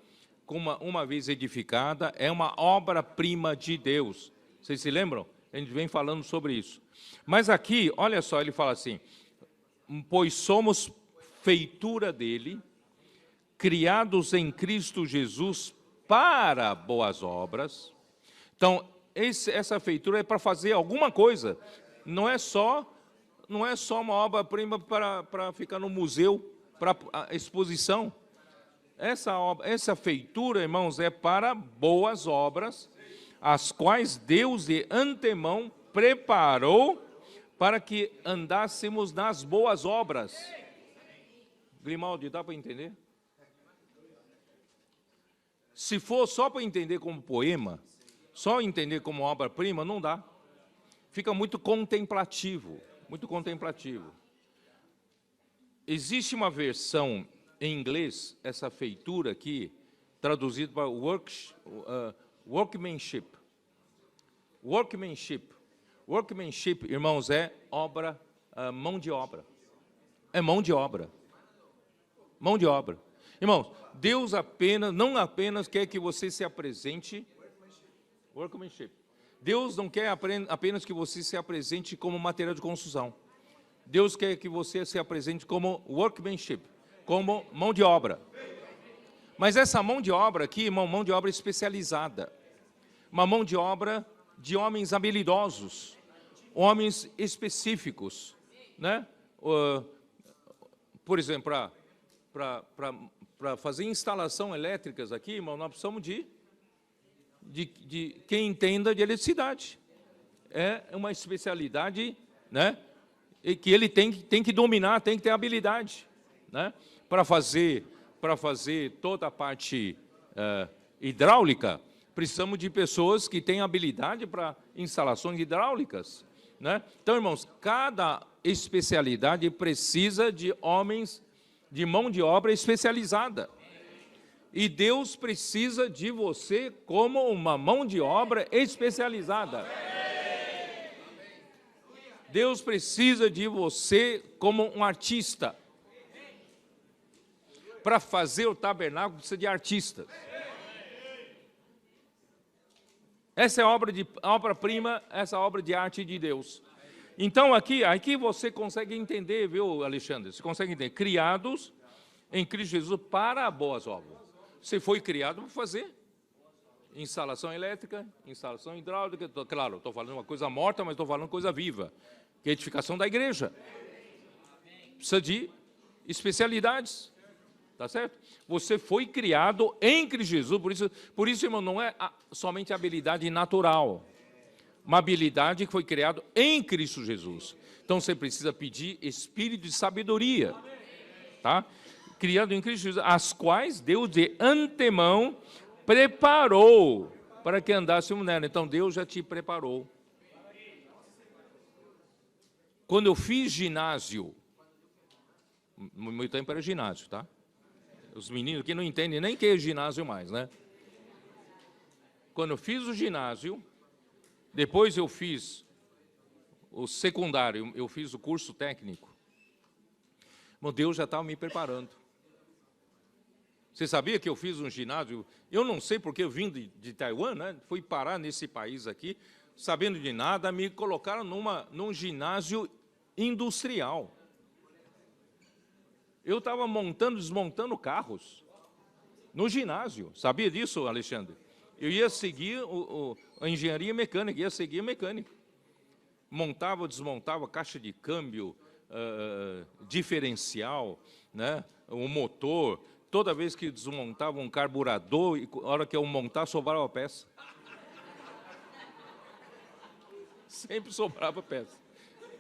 Speaker 1: uma vez edificada, é uma obra-prima de Deus. Vocês se lembram? A gente vem falando sobre isso. Mas aqui, olha só, ele fala assim, pois somos feitura dele, criados em Cristo Jesus para boas obras. Então, essa feitura é para fazer alguma coisa. Não é só uma obra-prima para ficar no museu, para exposição. Essa feitura, irmãos, é para boas obras, as quais Deus de antemão preparou para que andássemos nas boas obras. Grimaldi, dá para entender? Se for só para entender como poema, só entender como obra-prima, não dá. Fica muito contemplativo, muito contemplativo. Existe uma versão em inglês, essa feitura aqui, traduzida para workmanship. Workmanship, irmãos, é obra, mão de obra. É mão de obra. Mão de obra. Irmãos, Deus não apenas quer que você se apresente, workmanship. Deus não quer apenas que você se apresente como material de construção. Deus quer que você se apresente como workmanship, como mão de obra. Mas essa mão de obra aqui, irmão, mão de obra especializada. Uma mão de obra de homens habilidosos, homens específicos, né? Por exemplo, para fazer instalação elétricas aqui, irmão, nós precisamos de quem entenda de eletricidade. É uma especialidade, né? E que ele tem que dominar, tem que ter habilidade, né? Para fazer toda a parte hidráulica, precisamos de pessoas que têm habilidade para instalações hidráulicas, né? Então, irmãos, cada especialidade precisa de homens de mão de obra especializada. E Deus precisa de você como uma mão de obra especializada. Deus precisa de você como um artista. Para fazer o tabernáculo precisa de artistas.
Speaker 2: Essa é a obra-prima, essa obra de arte de Deus. Então, aqui você consegue entender, viu, Alexandre? Você consegue entender. Criados em Cristo Jesus para boas obras. Você foi criado para fazer instalação elétrica, instalação hidráulica. Claro, estou falando uma coisa morta, mas estou falando coisa viva. Que é a edificação da igreja. Precisa de especialidades. Tá certo? Você foi criado em Cristo Jesus. Por isso, irmão, não é somente habilidade natural. Uma habilidade que foi criada em Cristo Jesus. Então, você precisa pedir espírito de sabedoria. Tá? Criado em Cristo Jesus, as quais Deus de antemão preparou para que andássemos nela. Então, Deus já te preparou. Quando eu fiz ginásio, no meu tempo era ginásio, tá? Os meninos que não entendem nem que é ginásio mais, né? Quando eu fiz o ginásio, depois eu fiz o secundário, eu fiz o curso técnico. Meu Deus já estava me preparando. Você sabia que eu fiz um ginásio? Eu não sei porque eu vim de Taiwan, né? Fui parar nesse país aqui, sabendo de nada, me colocaram num ginásio industrial. Eu estava montando, desmontando carros no ginásio. Sabia disso, Alexandre? Eu ia seguir a engenharia mecânica, ia seguir a mecânica. Montava, desmontava caixa de câmbio, diferencial, né? O motor. Toda vez que desmontava um carburador, a hora que eu montar, sobrava peça. Sempre sobrava peça.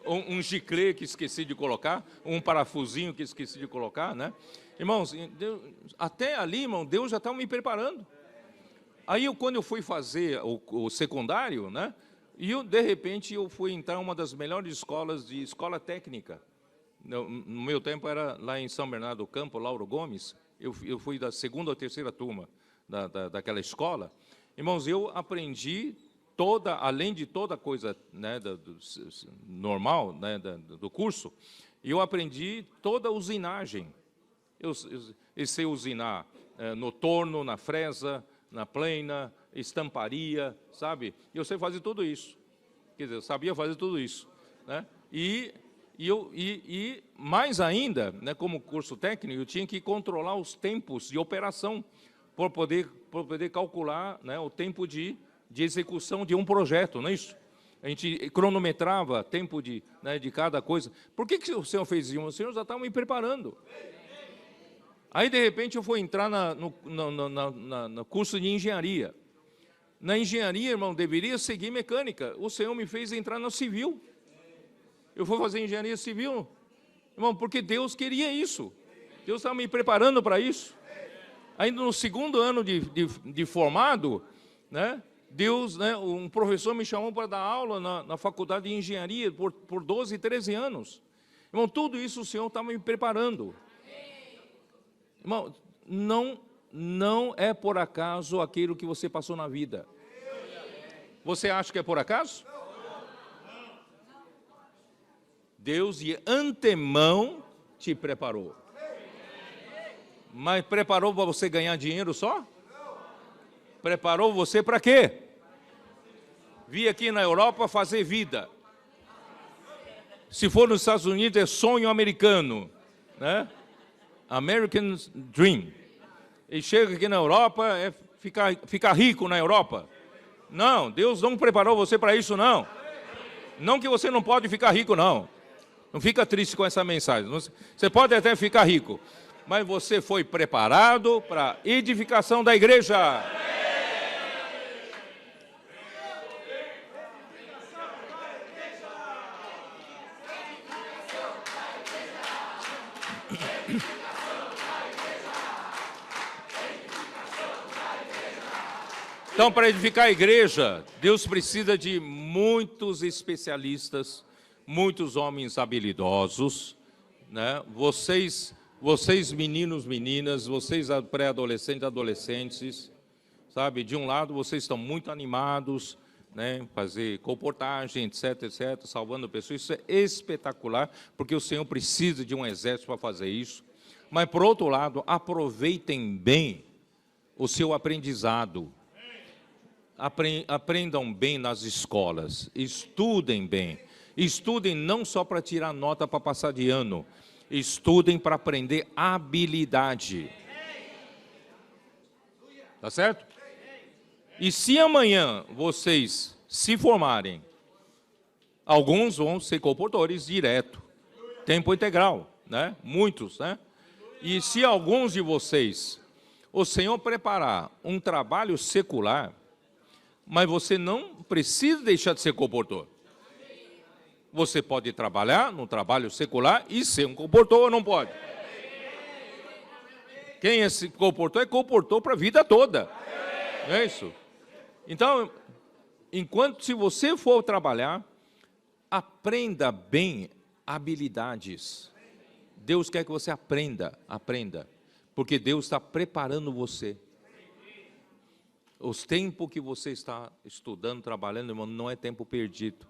Speaker 2: Um giclê que esqueci de colocar, um parafusinho que esqueci de colocar, né? Irmãos, até ali, irmão, Deus já estava me preparando. Aí, quando eu fui fazer o secundário, né? E, de repente, eu fui entrar em uma das melhores escolas de escola técnica. No meu tempo era lá em São Bernardo do Campo, Lauro Gomes. Eu fui da segunda ou terceira turma daquela escola. Irmãos, eu aprendi além de toda coisa, né, normal, né, do curso, eu aprendi toda a usinagem. Eu sei usinar no torno, na fresa, na plena, estamparia, sabe? Eu sei fazer tudo isso. Quer dizer, eu sabia fazer tudo isso, né? E mais ainda, né, como curso técnico, eu tinha que controlar os tempos de operação para poder calcular, né, o tempo de execução de um projeto, não é isso? A gente cronometrava tempo de cada coisa. Por que o Senhor fez isso? O Senhor já estava me preparando. Aí, de repente, eu fui entrar no curso de engenharia. Na engenharia, irmão, deveria seguir mecânica. O Senhor me fez entrar no civil. Eu fui fazer engenharia civil, irmão, porque Deus queria isso. Deus estava me preparando para isso. Ainda no segundo ano de formado, né? Deus, né, um professor me chamou para dar aula na faculdade de engenharia por 12, 13 anos. Irmão, tudo isso o Senhor estava me preparando. Irmão, não é por acaso aquilo que você passou na vida. Você acha que é por acaso? Deus de antemão te preparou. Mas preparou para você ganhar dinheiro só? Preparou você para quê? Vir aqui na Europa fazer vida. Se for nos Estados Unidos, é sonho americano, né? American Dream. E chega aqui na Europa, ficar rico na Europa. Não, Deus não preparou você para isso, não. Não que você não pode ficar rico, não. Não fica triste com essa mensagem. Você pode até ficar rico, mas você foi preparado para a edificação da igreja. Então, para edificar a igreja, Deus precisa de muitos especialistas, muitos homens habilidosos, né? Vocês meninos, meninas, vocês pré-adolescentes, adolescentes, sabe? De um lado, vocês estão muito animados, né? Fazer comportagem, etc, etc, salvando pessoas. Isso é espetacular, porque o Senhor precisa de um exército para fazer isso. Mas, por outro lado, aproveitem bem o seu aprendizado. aprendam bem nas escolas, estudem bem. Estudem não só para tirar nota para passar de ano, estudem para aprender habilidade. Tá certo? E se amanhã vocês se formarem, alguns vão ser comportores direto, tempo integral, né? Muitos, né? E se alguns de vocês, o Senhor preparar um trabalho secular, mas você não precisa deixar de ser comportor. Você pode trabalhar no trabalho secular e ser um comportor ou não pode? Quem é esse comportor é comportor para a vida toda. Não é isso? Então, se você for trabalhar, aprenda bem habilidades. Deus quer que você aprenda. Porque Deus está preparando você. Os tempos que você está estudando, trabalhando, irmão, não é tempo perdido.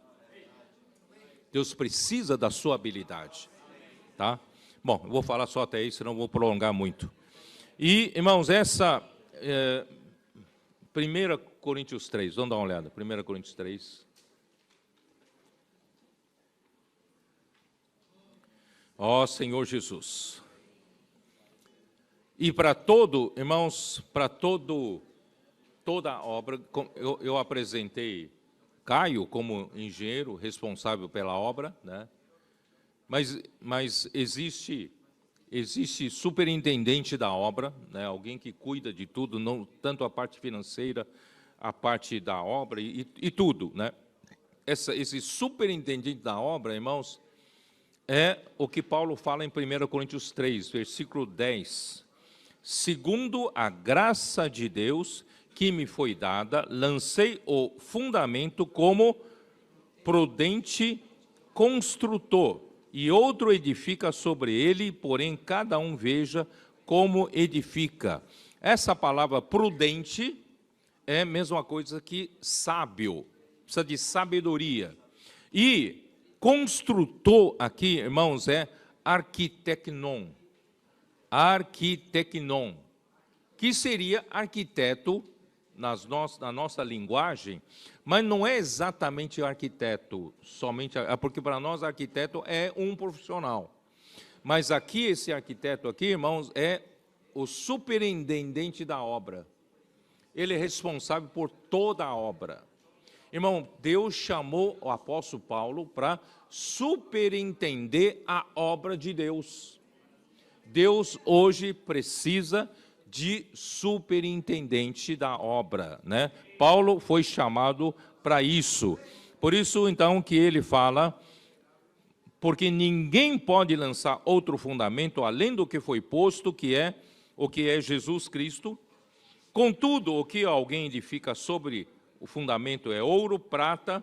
Speaker 2: Deus precisa da sua habilidade. Tá? Bom, eu vou falar só até aí, senão vou prolongar muito. E, irmãos, essa... 1 Coríntios 3, vamos dar uma olhada. 1 Coríntios 3. Ó Senhor Jesus. E para todo, irmãos, para toda a obra, eu apresentei Caio como engenheiro responsável pela obra, né? Mas existe superintendente da obra, né? Alguém que cuida de tudo, não tanto a parte financeira, a parte da obra e tudo, né? Esse superintendente da obra, irmãos, é o que Paulo fala em 1 Coríntios 3, versículo 10. Segundo a graça de Deus que me foi dada, lancei o fundamento como prudente construtor, e outro edifica sobre ele, porém cada um veja como edifica. Essa palavra prudente é a mesma coisa que sábio, precisa de sabedoria. E construtor aqui, irmãos, é arquitecnon, que seria arquiteto na nossa linguagem, mas não é exatamente arquiteto, somente, porque para nós arquiteto é um profissional. Mas aqui, esse arquiteto aqui, irmãos, é o superintendente da obra. Ele é responsável por toda a obra. Irmão, Deus chamou o apóstolo Paulo para superintender a obra de Deus. Deus hoje precisa de superintendente da obra, né? Paulo foi chamado para isso. Por isso, então, que ele fala, porque ninguém pode lançar outro fundamento além do que foi posto, que é o que é Jesus Cristo. Contudo, o que alguém edifica sobre o fundamento é ouro, prata,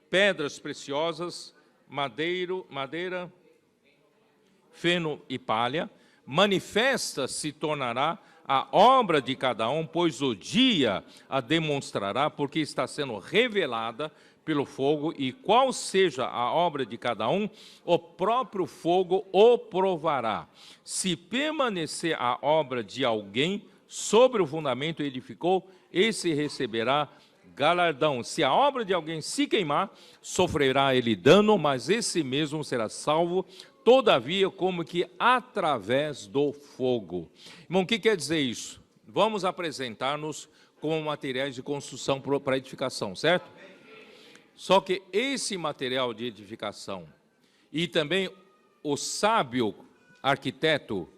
Speaker 2: pedras preciosas, madeira, feno e palha. Manifesta se tornará a obra de cada um, pois o dia a demonstrará, porque está sendo revelada pelo fogo, e qual seja a obra de cada um, o próprio fogo o provará. Se permanecer a obra de alguém sobre o fundamento edificou, esse receberá galardão. Se a obra de alguém se queimar, sofrerá ele dano, mas esse mesmo será salvo, todavia, como que através do fogo. Irmão, o que quer dizer isso? Vamos apresentar-nos como materiais de construção para edificação, certo? Só que esse material de edificação e também o sábio arquiteto,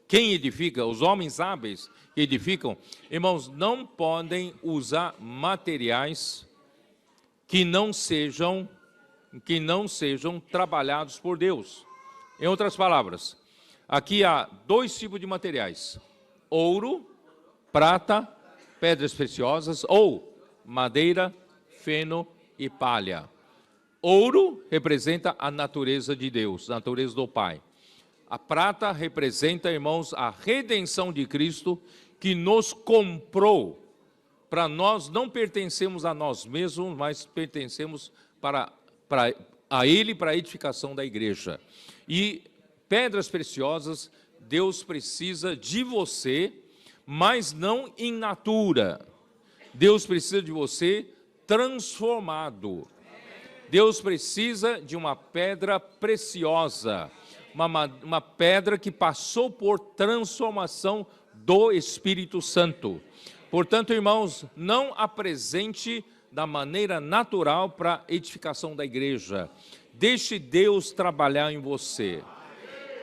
Speaker 2: quem edifica, os homens hábeis que edificam, irmãos, não podem usar materiais que não sejam trabalhados por Deus. Em outras palavras, aqui há dois tipos de materiais: ouro, prata, pedras preciosas, ou madeira, feno e palha. Ouro representa a natureza de Deus, a natureza do Pai. A prata representa, irmãos, a redenção de Cristo, que nos comprou. Para nós não pertencemos a nós mesmos, mas pertencemos a Ele, para a edificação da igreja. E pedras preciosas, Deus precisa de você, mas não in natura. Deus precisa de você transformado. Deus precisa de uma pedra preciosa, uma pedra que passou por transformação do Espírito Santo. Portanto, irmãos, não apresente da maneira natural para a edificação da igreja. Deixe Deus trabalhar em você.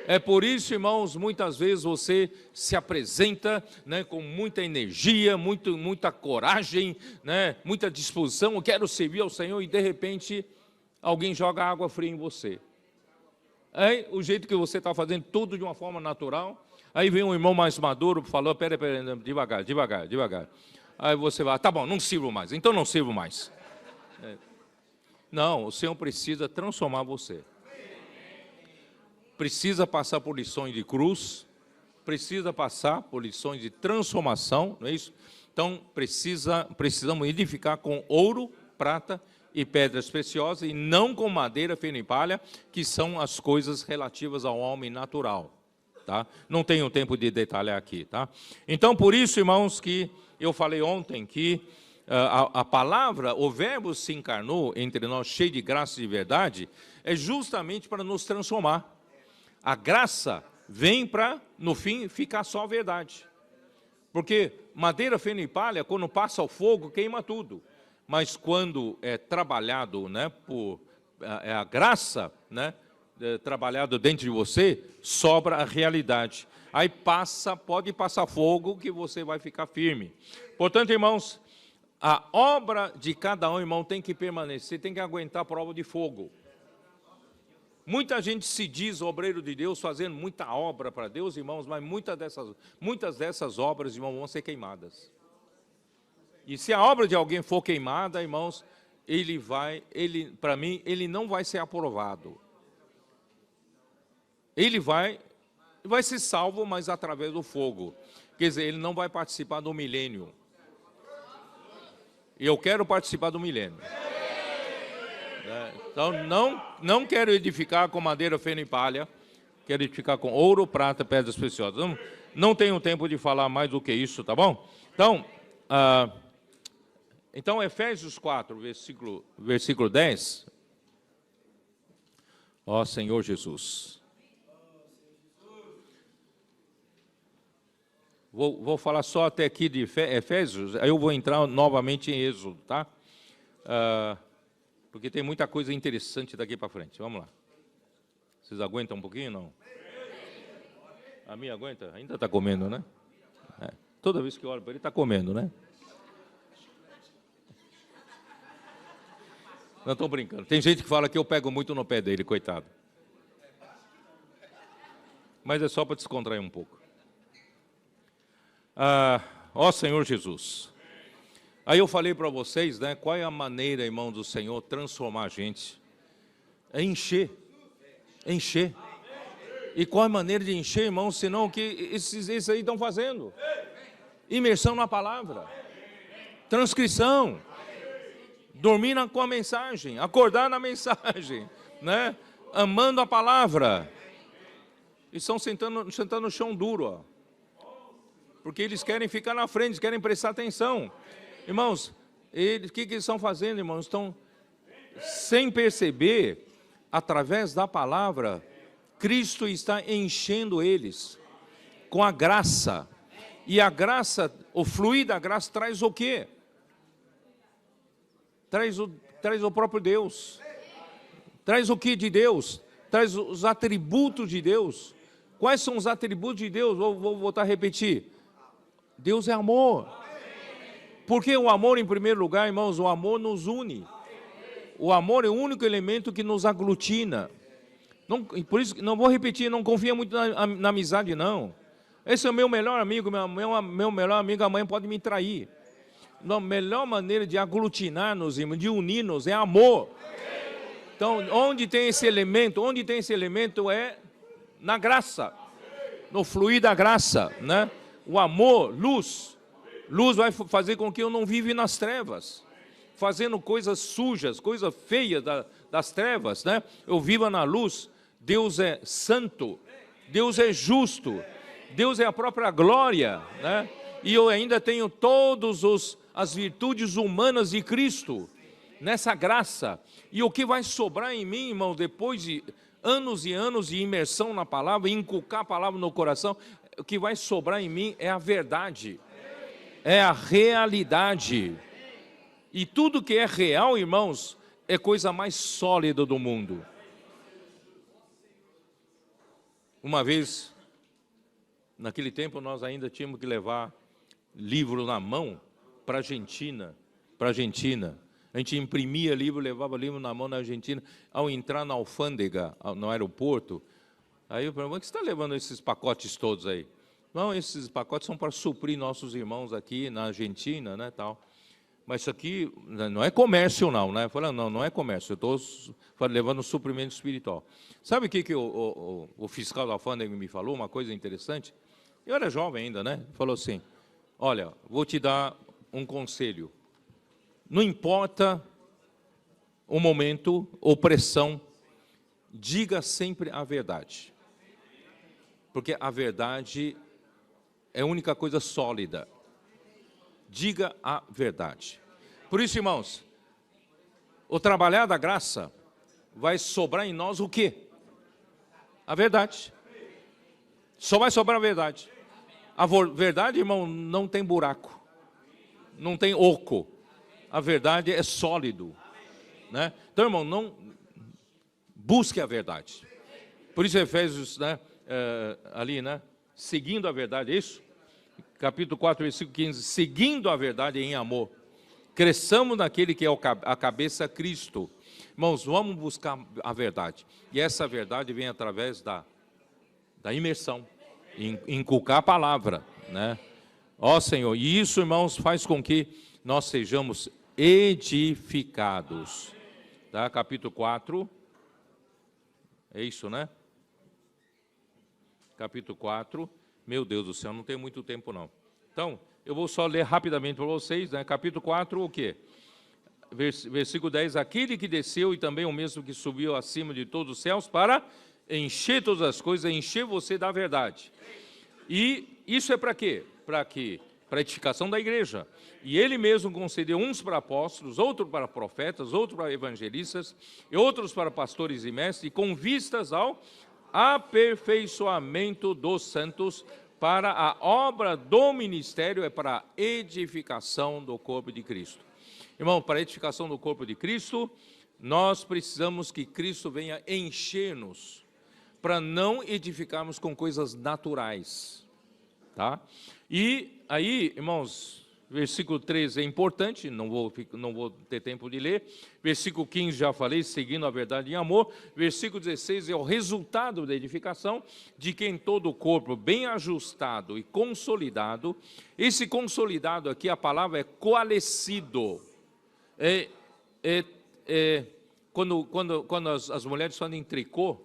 Speaker 2: É por isso, irmãos, muitas vezes você se apresenta, né, com muita energia, muita coragem, né, muita disposição, eu quero servir ao Senhor, e de repente alguém joga água fria em você. Aí, o jeito que você está fazendo tudo de uma forma natural, aí vem um irmão mais maduro, falou, pera, devagar. Aí você vai, tá bom, não sirvo mais, então não sirvo mais. Não, o Senhor precisa transformar você. Precisa passar por lições de cruz, precisa passar por lições de transformação, não é isso? Então, precisamos edificar com ouro, prata e pedras preciosas, e não com madeira, feno e palha, que são as coisas relativas ao homem natural. Tá? Não tenho tempo de detalhar aqui. Tá? Então, por isso, irmãos, que eu falei ontem que a palavra, o verbo se encarnou entre nós, cheio de graça e de verdade, é justamente para nos transformar. A graça vem para, no fim, ficar só a verdade. Porque madeira, feno e palha, quando passa ao fogo, queima tudo. Mas quando é trabalhado, né, por a graça, né, trabalhado dentro de você, sobra a realidade. Aí pode passar fogo que você vai ficar firme. Portanto, irmãos, a obra de cada um, irmão, tem que permanecer, tem que aguentar a prova de fogo. Muita gente se diz obreiro de Deus, fazendo muita obra para Deus, irmãos, mas muitas dessas obras, irmãos, vão ser queimadas. E se a obra de alguém for queimada, irmãos, para mim, ele não vai ser aprovado. Ele vai ser salvo, mas através do fogo. Quer dizer, ele não vai participar do milênio. E eu quero participar do milênio. Então, não quero edificar com madeira, feno e palha, quero edificar com ouro, prata, pedras preciosas. Não tenho tempo de falar mais do que isso, tá bom? Então Efésios 4, versículo 10. Ó Senhor Jesus. Vou falar só até aqui de Efésios, aí eu vou entrar novamente em Êxodo, tá? Porque tem muita coisa interessante daqui para frente. Vamos lá. Vocês aguentam um pouquinho, não? A minha aguenta? Ainda está comendo, né? Toda vez que eu olho para ele, está comendo, né? Não estou brincando. Tem gente que fala que eu pego muito no pé dele, coitado. Mas é só para descontrair um pouco. Ó Senhor Jesus. Aí eu falei para vocês, né, qual é a maneira, irmão, do Senhor transformar a gente? É encher. E qual é a maneira de encher, irmão, senão o que esses aí estão fazendo? Imersão na palavra. Transcrição. Dormir com a mensagem. Acordar na mensagem. Né? Amando a palavra. E estão sentando no chão duro, ó. Porque eles querem ficar na frente, eles querem prestar atenção. Irmãos, o que eles estão fazendo, irmãos? Estão, sem perceber, através da palavra, Cristo está enchendo eles com a graça. E a graça, o fluir da graça traz o quê? Traz o próprio Deus. Traz o que de Deus? Traz os atributos de Deus. Quais são os atributos de Deus? Vou voltar a repetir. Deus é amor. Porque o amor, em primeiro lugar, irmãos, o amor nos une. O amor é o único elemento que nos aglutina. Não, por isso, não vou repetir, não confia muito na amizade, não. Esse é o meu melhor amigo, meu melhor amigo, amanhã pode me trair. A melhor maneira de aglutinar-nos, de unir-nos, é amor. Então, onde tem esse elemento é na graça, no fluir da graça, né? O amor, luz. Luz vai fazer com que eu não viva nas trevas, fazendo coisas sujas, coisas feias das trevas, né? Eu viva na luz. Deus é santo, Deus é justo, Deus é a própria glória, né? E eu ainda tenho todos as virtudes humanas de Cristo, nessa graça. E o que vai sobrar em mim, irmão, depois de anos e anos de imersão na palavra, inculcar a palavra no coração, o que vai sobrar em mim é a verdade, é a realidade. E tudo que é real, irmãos, é coisa mais sólida do mundo. Uma vez, naquele tempo, nós ainda tínhamos que levar livro na mão para a Argentina. A gente imprimia livro, levava livro na mão na Argentina. Ao entrar na alfândega, no aeroporto, aí eu perguntei: o que você está levando esses pacotes todos aí? Não, esses pacotes são para suprir nossos irmãos aqui na Argentina, né, tal. Mas isso aqui não é comércio, não, né? Eu falei: não é comércio, eu estou levando suprimento espiritual. Sabe o que o fiscal da alfândega me falou? Uma coisa interessante. Eu era jovem ainda, né? Falou assim: olha, vou te dar um conselho. Não importa o momento ou pressão, diga sempre a verdade. Porque a verdade é a única coisa sólida. Diga a verdade. Por isso, irmãos, o trabalhar da graça vai sobrar em nós o quê? A verdade. Só vai sobrar a verdade. A verdade, irmão, não tem buraco, não tem oco. A verdade é sólido, né? Então, irmão, não busque a verdade. Por isso, Efésios, né, ali, né, seguindo a verdade, é isso? Capítulo 4, versículo 15, seguindo a verdade em amor, cresçamos naquele que é a cabeça, Cristo. Irmãos, vamos buscar a verdade. E essa verdade vem através da imersão, inculcar a palavra, né? Ó Senhor, e isso, irmãos, faz com que nós sejamos edificados. Tá? Capítulo 4, é isso, né? Capítulo 4, meu Deus do céu, não tem muito tempo não. Então, eu vou só ler rapidamente para vocês, né? Capítulo 4, o quê? Versículo 10, aquele que desceu e também o mesmo que subiu acima de todos os céus para encher todas as coisas, encher você da verdade. E isso é para quê? Para a edificação da igreja. E ele mesmo concedeu uns para apóstolos, outros para profetas, outros para evangelistas, e outros para pastores e mestres, com vistas ao aperfeiçoamento dos santos, para a obra do ministério, para a edificação do corpo de Cristo. Irmão, para a edificação do corpo de Cristo, nós precisamos que Cristo venha encher-nos, para não edificarmos com coisas naturais, tá? E aí, irmãos, versículo 13 é importante, não vou ter tempo de ler. Versículo 15 já falei, seguindo a verdade em amor. Versículo 16 é o resultado da edificação, de que em todo o corpo, bem ajustado e consolidado. Esse consolidado aqui, a palavra é coalescido. Quando as mulheres fazem tricô,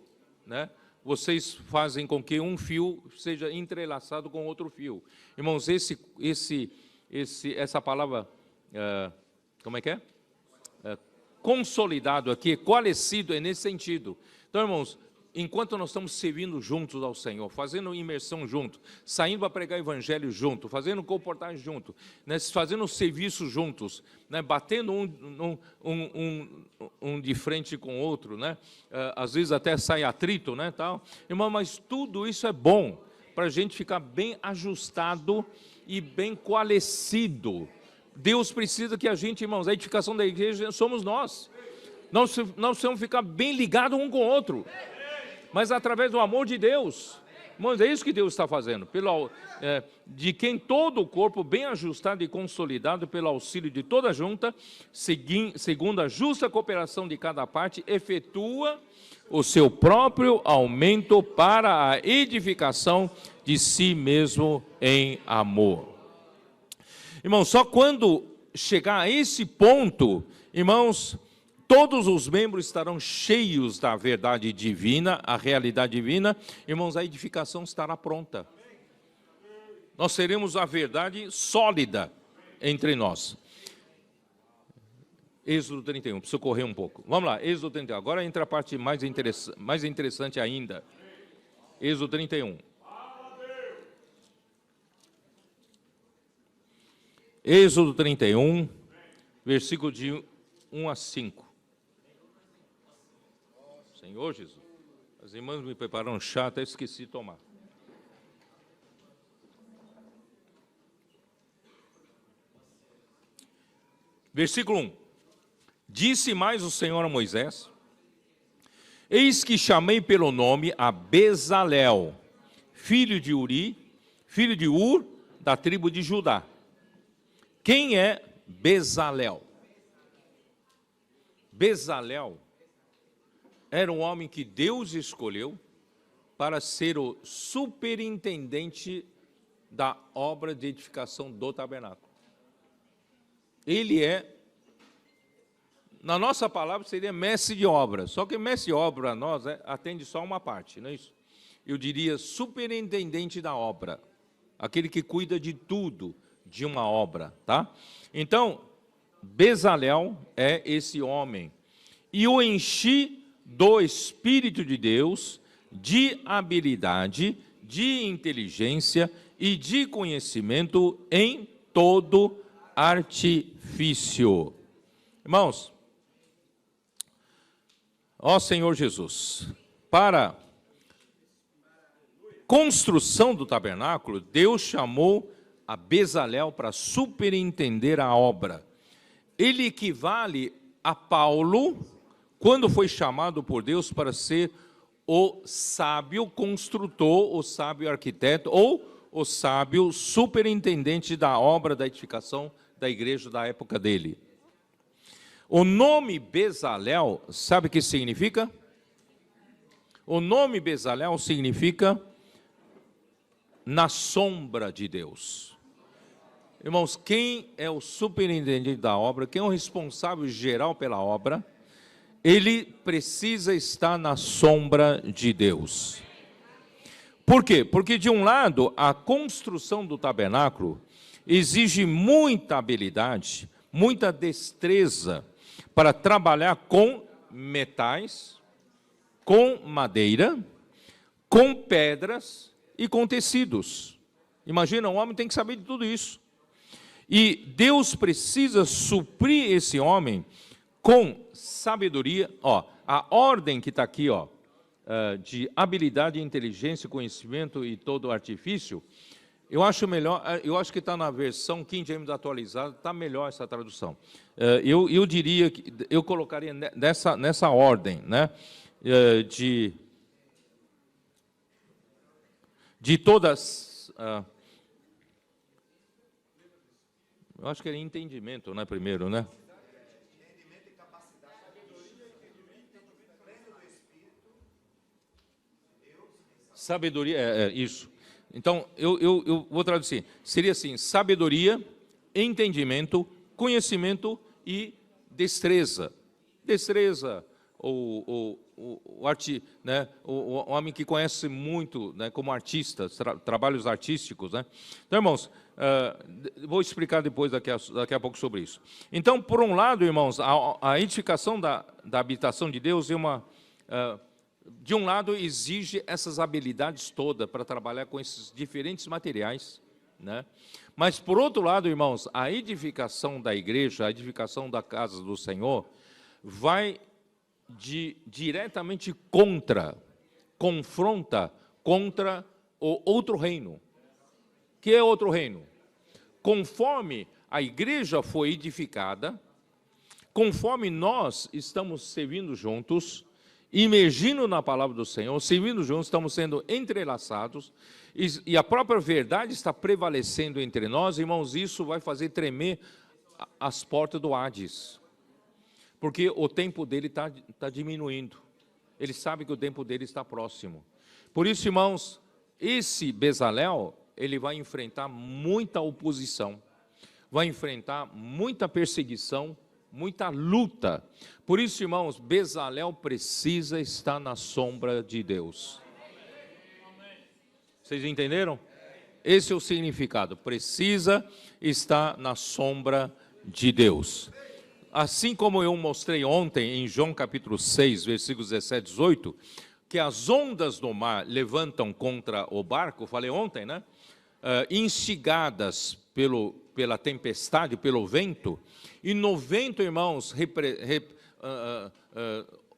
Speaker 2: né? Vocês fazem com que um fio seja entrelaçado com outro fio. Irmãos, essa palavra, como é que é? Consolidado aqui, coalescido, é nesse sentido. Então, irmãos, enquanto nós estamos servindo juntos ao Senhor, fazendo imersão junto, saindo para pregar evangelho junto, fazendo comportagem junto, né, fazendo serviço juntos, né, batendo um de frente com o outro, né, às vezes até sai atrito, né, tal. Irmão, mas tudo isso é bom para a gente ficar bem ajustado e bem coalescido. Deus precisa que a gente, irmãos, a edificação da igreja somos nós. Nós precisamos ficar bem ligados um com o outro, mas através do amor de Deus. Irmãos, é isso que Deus está fazendo, de quem todo o corpo, bem ajustado e consolidado pelo auxílio de toda a junta, segundo a justa cooperação de cada parte, efetua o seu próprio aumento para a edificação de si mesmo em amor. Irmãos, só quando chegar a esse ponto, irmãos, todos os membros estarão cheios da verdade divina, a realidade divina. Irmãos, a edificação estará pronta. Nós teremos a verdade sólida entre nós. Êxodo 31, preciso correr um pouco. Vamos lá, Êxodo 31. Agora entra a parte mais interessante ainda. Êxodo 31. Êxodo 31, versículo de 1 a 5. Senhor Jesus, as irmãs me prepararam chá, até esqueci de tomar. Versículo 1. Disse mais o Senhor a Moisés: eis que chamei pelo nome a Bezalel, filho de Uri, filho de Ur, da tribo de Judá. Quem é Bezalel? Bezalel era um homem que Deus escolheu para ser o superintendente da obra de edificação do tabernáculo. Ele é, na nossa palavra, seria mestre de obra. Só que mestre de obra, nós, atende só uma parte, não é isso? Eu diria superintendente da obra. Aquele que cuida de tudo de uma obra, tá? Então, Bezalel é esse homem. E o enchi do Espírito de Deus, de habilidade, de inteligência e de conhecimento em todo artifício. Irmãos, ó Senhor Jesus, para construção do tabernáculo, Deus chamou a Bezalel para superintender a obra. Ele equivale a Paulo, quando foi chamado por Deus para ser o sábio construtor, o sábio arquiteto, ou o sábio superintendente da obra da edificação da igreja da época dele. O nome Bezalel, sabe o que significa? O nome Bezalel significa na sombra de Deus. Irmãos, quem é o superintendente da obra, quem é o responsável geral pela obra, ele precisa estar na sombra de Deus. Por quê? Porque, de um lado, a construção do tabernáculo exige muita habilidade, muita destreza para trabalhar com metais, com madeira, com pedras e com tecidos. Imagina, um homem tem que saber de tudo isso. E Deus precisa suprir esse homem com sabedoria. Ó, a ordem que está aqui, ó, de habilidade, inteligência, conhecimento e todo o artifício, eu acho melhor, eu acho que está na versão King James atualizada, está melhor essa tradução. Eu diria que eu colocaria nessa ordem, né, de todas. Eu acho que é entendimento, né, primeiro, né? Entendimento e capacidade, sabedoria, isso. Então, eu vou traduzir. Seria assim: sabedoria, entendimento, conhecimento e destreza. Destreza, o homem que conhece muito, né, como artista, trabalhos artísticos, né? Então, irmãos, vou explicar depois, daqui a pouco, sobre isso. Então, por um lado, irmãos, a edificação da habitação de Deus é de um lado, exige essas habilidades todas para trabalhar com esses diferentes materiais, né? Mas, por outro lado, irmãos, a edificação da igreja, a edificação da casa do Senhor, vai diretamente confronta contra o outro reino. Que é outro reino? Conforme a igreja foi edificada, conforme nós estamos servindo juntos, imergindo na palavra do Senhor, servindo juntos, estamos sendo entrelaçados, e a própria verdade está prevalecendo entre nós, irmãos, isso vai fazer tremer as portas do Hades, porque o tempo dele está diminuindo, ele sabe que o tempo dele está próximo. Por isso, irmãos, esse Bezalel, ele vai enfrentar muita oposição, vai enfrentar muita perseguição, muita luta. Por isso, irmãos, Bezalel precisa estar na sombra de Deus. Vocês entenderam? Esse é o significado. Precisa estar na sombra de Deus. Assim como eu mostrei ontem em João capítulo 6, versículos 17 e 18, que as ondas do mar levantam contra o barco, falei ontem, né? Instigadas pelo pela tempestade, pelo vento, e no vento, irmãos,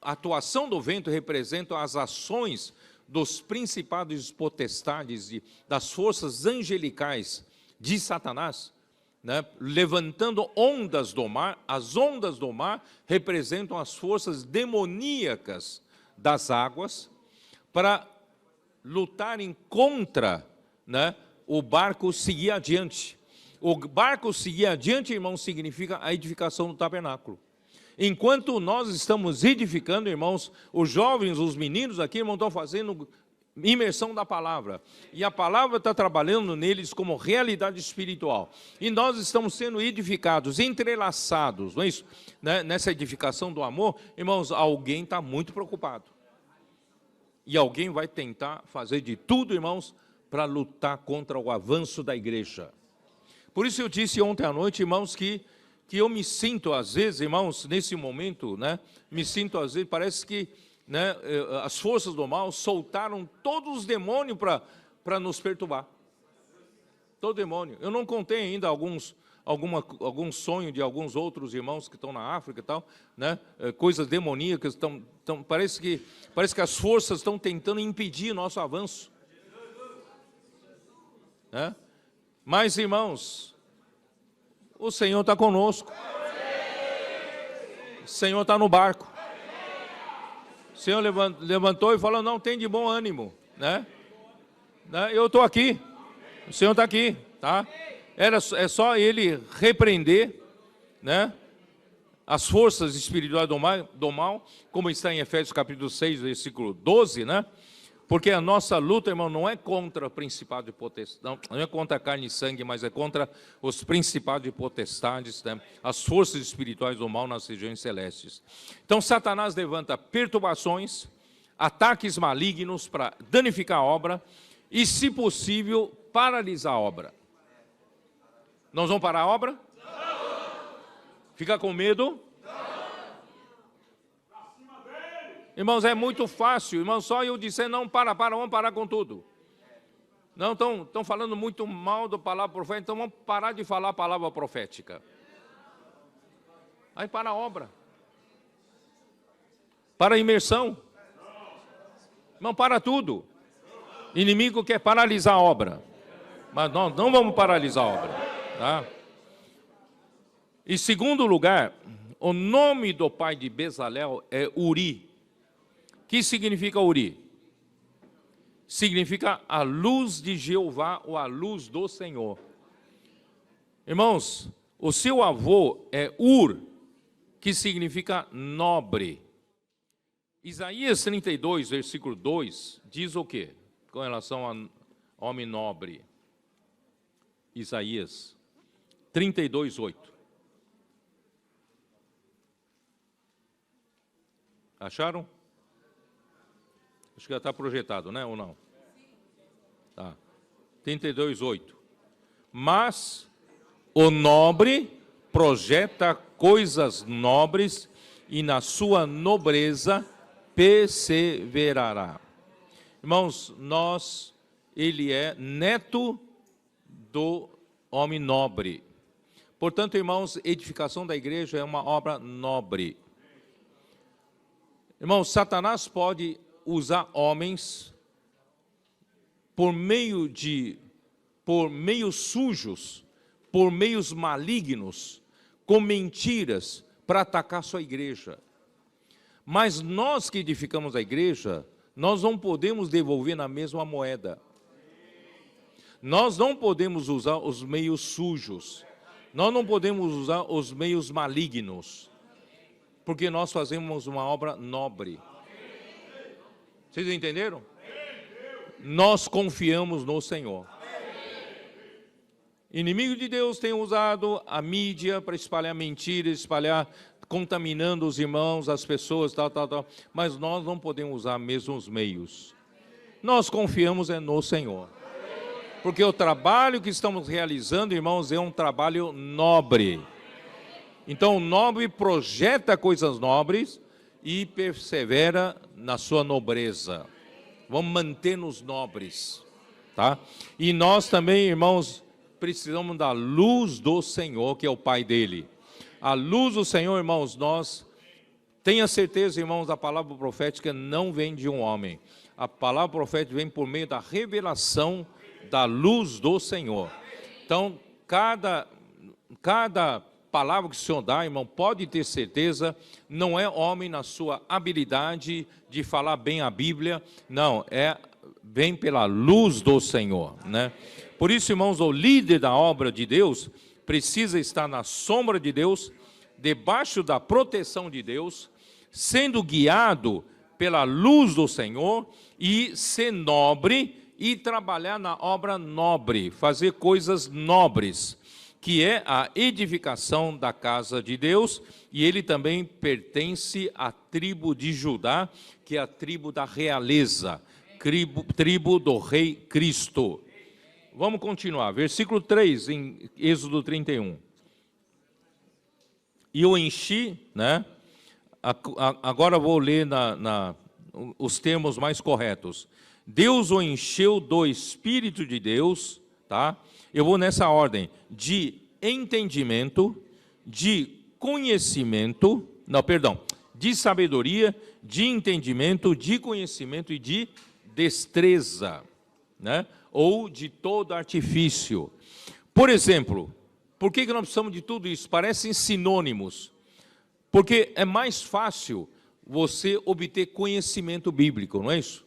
Speaker 2: a atuação do vento representa as ações dos principados e potestades, das forças angelicais de Satanás, né, levantando ondas do mar. As ondas do mar representam as forças demoníacas das águas para lutarem contra, né, o barco seguir adiante. O barco seguir adiante, irmãos, significa a edificação do tabernáculo. Enquanto nós estamos edificando, irmãos, os jovens, os meninos aqui, irmãos, estão fazendo imersão da palavra. E a palavra está trabalhando neles como realidade espiritual. E nós estamos sendo edificados, entrelaçados, não é isso? Né? Nessa edificação do amor, irmãos, alguém está muito preocupado. E alguém vai tentar fazer de tudo, irmãos, para lutar contra o avanço da igreja. Por isso eu disse ontem à noite, irmãos, que eu me sinto, às vezes, irmãos, nesse momento, né, me sinto, às vezes, parece que, né, as forças do mal soltaram todos os demônios para nos perturbar. Todo demônio. Eu não contei ainda algum sonho de alguns outros irmãos que estão na África e tal, né, coisas demoníacas, parece que as forças estão tentando impedir nosso avanço. Né? Mas, irmãos, o Senhor está conosco. O Senhor está no barco. O Senhor levantou e falou, não, tem de bom ânimo, né? Eu estou aqui. O Senhor está aqui, tá? É só Ele repreender, né, as forças espirituais do mal, como está em Efésios capítulo 6, versículo 12, né? Porque a nossa luta, irmão, não é contra principado e potestade, não é contra carne e sangue, mas é contra os principados e potestades, né? As forças espirituais do mal nas regiões celestes. Então, Satanás levanta perturbações, ataques malignos para danificar a obra e, se possível, paralisar a obra. Nós vamos parar a obra? Não. Fica com medo? Irmãos, é muito fácil, irmãos, só eu dizer, não, vamos parar com tudo. Não, estão falando muito mal da palavra profética, então vamos parar de falar a palavra profética. Aí para a obra. Para a imersão. Não, para tudo. Inimigo quer paralisar a obra. Mas nós não vamos paralisar a obra. Tá? Em segundo lugar, o nome do pai de Bezalel é Uri. O que significa Uri? Significa a luz de Jeová ou a luz do Senhor. Irmãos, o seu avô é Ur, que significa nobre. Isaías 32, versículo 2, diz o quê? Com relação a homem nobre. Isaías 32, 8. Acharam? Acho que já está projetado, né, ou não? Tá. 32, 8. Mas o nobre projeta coisas nobres e na sua nobreza perseverará. Irmãos, ele é neto do homem nobre. Portanto, irmãos, edificação da igreja é uma obra nobre. Irmãos, Satanás pode usar homens por meios sujos, por meios malignos, com mentiras, para atacar sua igreja. Mas nós que edificamos a igreja, nós não podemos devolver na mesma moeda. Nós não podemos usar os meios sujos. Nós não podemos usar os meios malignos. Porque nós fazemos uma obra nobre. Vocês entenderam? Nós confiamos no Senhor. Inimigo de Deus tem usado a mídia para espalhar mentiras, contaminando os irmãos, as pessoas, tal. Mas nós não podemos usar mesmo os meios. Nós confiamos no Senhor. Porque o trabalho que estamos realizando, irmãos, é um trabalho nobre. Então, o nobre projeta coisas nobres e persevera na sua nobreza. Vamos manter-nos nobres, tá? E nós também, irmãos, precisamos da luz do Senhor, que é o Pai dele. A luz do Senhor, irmãos, tenha certeza, irmãos, a palavra profética não vem de um homem. A palavra profética vem por meio da revelação da luz do Senhor. Então, cada palavra que o Senhor dá, irmão, pode ter certeza, não é homem na sua habilidade de falar bem a Bíblia, não, vem pela luz do Senhor, né? Por isso, irmãos, o líder da obra de Deus precisa estar na sombra de Deus, debaixo da proteção de Deus, sendo guiado pela luz do Senhor e ser nobre e trabalhar na obra nobre, fazer coisas nobres, que é a edificação da casa de Deus, e ele também pertence à tribo de Judá, que é a tribo da realeza, tribo do rei Cristo. Vamos continuar, versículo 3, em Êxodo 31. E eu enchi, né? Agora vou ler os termos mais corretos. Deus o encheu do Espírito de Deus, tá? Eu vou nessa ordem, de entendimento, de conhecimento, de sabedoria, de entendimento, de conhecimento e de destreza, né? Ou de todo artifício. Por exemplo, por que nós precisamos de tudo isso? Parecem sinônimos. Porque é mais fácil você obter conhecimento bíblico, não é isso?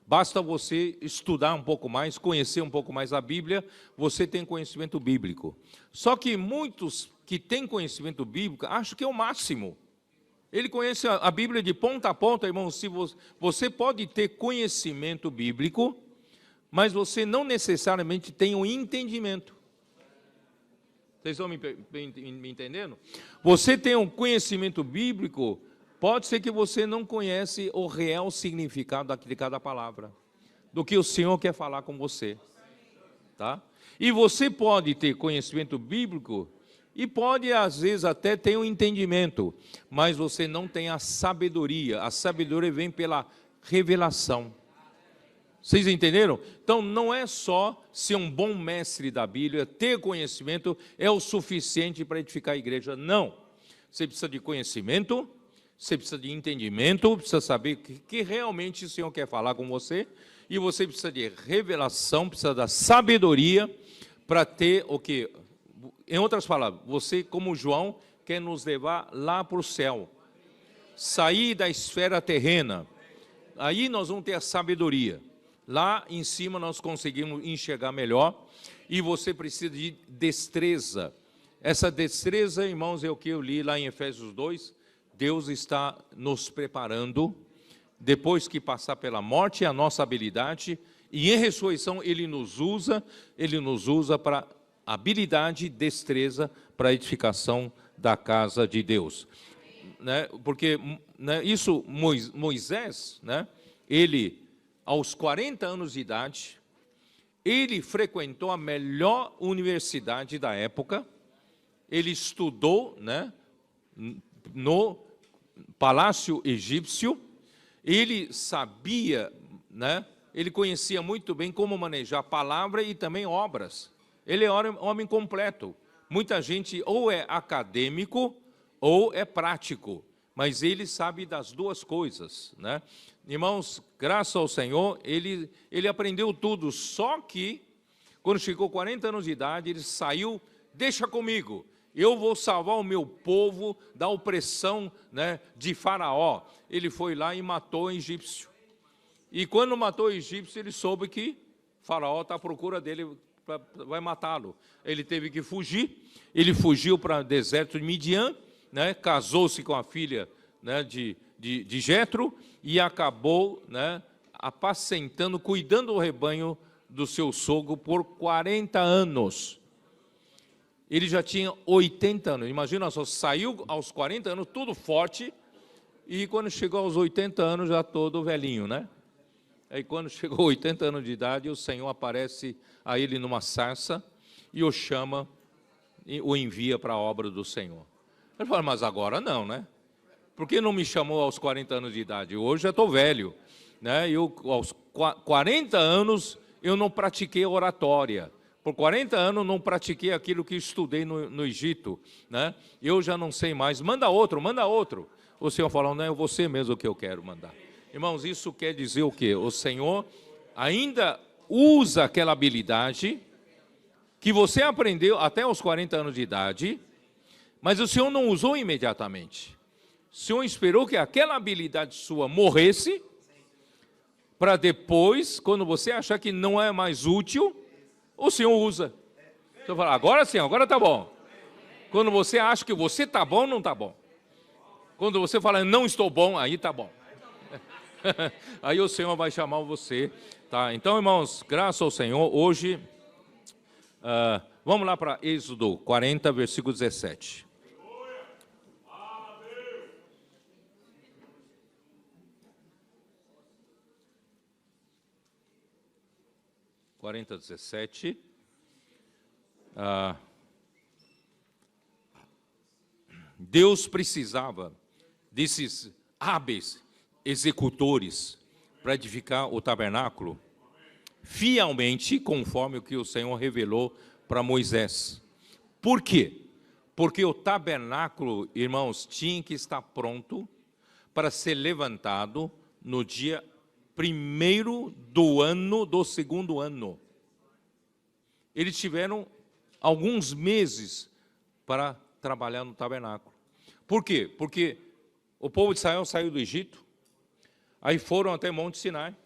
Speaker 2: Basta você estudar um pouco mais, conhecer um pouco mais a Bíblia, você tem conhecimento bíblico. Só que muitos que têm conhecimento bíblico acham que é o máximo. Ele conhece a Bíblia de ponta a ponta, irmão. Se você pode ter conhecimento bíblico, mas você não necessariamente tem o entendimento. Vocês estão me entendendo? Você tem um conhecimento bíblico, pode ser que você não conhece o real significado de cada palavra, do que o Senhor quer falar com você, tá? E você pode ter conhecimento bíblico e pode, às vezes, até ter um entendimento, mas você não tem a sabedoria. A sabedoria vem pela revelação. Vocês entenderam? Então, não é só ser um bom mestre da Bíblia, ter conhecimento é o suficiente para edificar a igreja. Não. Você precisa de conhecimento, você precisa de entendimento, precisa saber o que realmente o Senhor quer falar com você, e você precisa de revelação, precisa da sabedoria para ter o quê? Em outras palavras, você, como João, quer nos levar lá para o céu, sair da esfera terrena. Aí nós vamos ter a sabedoria. Lá em cima nós conseguimos enxergar melhor, e você precisa de destreza. Essa destreza, irmãos, é o que eu li lá em Efésios 2, Deus está nos preparando, depois que passar pela morte, a nossa habilidade, e em ressurreição Ele nos usa para habilidade e destreza para a edificação da casa de Deus. Né? Porque isso, Moisés, né? Ele, aos 40 anos de idade, ele frequentou a melhor universidade da época, ele estudou, né, no Palácio Egípcio, ele sabia, né, ele conhecia muito bem como manejar a palavra e também obras. Ele é homem completo. Muita gente ou é acadêmico ou é prático, mas ele sabe das duas coisas, né? Irmãos, graças ao Senhor, ele aprendeu tudo, só que, quando chegou 40 anos de idade, ele saiu, deixa comigo, eu vou salvar o meu povo da opressão, né, de Faraó. Ele foi lá e matou o egípcio. E quando matou o egípcio, ele soube que Faraó está à procura dele, vai matá-lo. Ele teve que fugir, ele fugiu para o deserto de Midian, né, casou-se com a filha, né, de Jetro, e acabou, né, apacentando, cuidando do rebanho do seu sogro por 40 anos. Ele já tinha 80 anos, imagina só, saiu aos 40 anos, tudo forte, e quando chegou aos 80 anos, já todo velhinho, né? Aí quando chegou aos 80 anos de idade, o Senhor aparece a ele numa sarça, e o chama, e o envia para a obra do Senhor. Ele fala, mas agora não, né? Por que não me chamou aos 40 anos de idade? Hoje já estou velho, né? Eu, aos 40 anos, eu não pratiquei oratória, Por 40 anos não pratiquei aquilo que estudei no Egito, né? Eu já não sei mais. Manda outro, manda outro. O Senhor falou, não é você mesmo que eu quero mandar. Irmãos, isso quer dizer o quê? O Senhor ainda usa aquela habilidade que você aprendeu até os 40 anos de idade, mas o Senhor não usou imediatamente. O Senhor esperou que aquela habilidade sua morresse, para depois, quando você achar que não é mais útil, o Senhor usa. Então fala, agora sim, agora está bom. Quando você acha que você está bom, não está bom. Quando você fala, não estou bom, aí está bom. Aí o Senhor vai chamar você. Tá? Então, irmãos, graças ao Senhor, hoje, vamos lá para Êxodo 40, versículo 17. Deus precisava desses hábeis executores para edificar o tabernáculo fielmente, conforme o que o Senhor revelou para Moisés. Por quê? Porque o tabernáculo, irmãos, tinha que estar pronto para ser levantado no dia 1º do ano do segundo ano. Eles tiveram alguns meses para trabalhar no tabernáculo. Por quê? Porque o povo de Israel saiu do Egito, aí foram até Monte Sinai.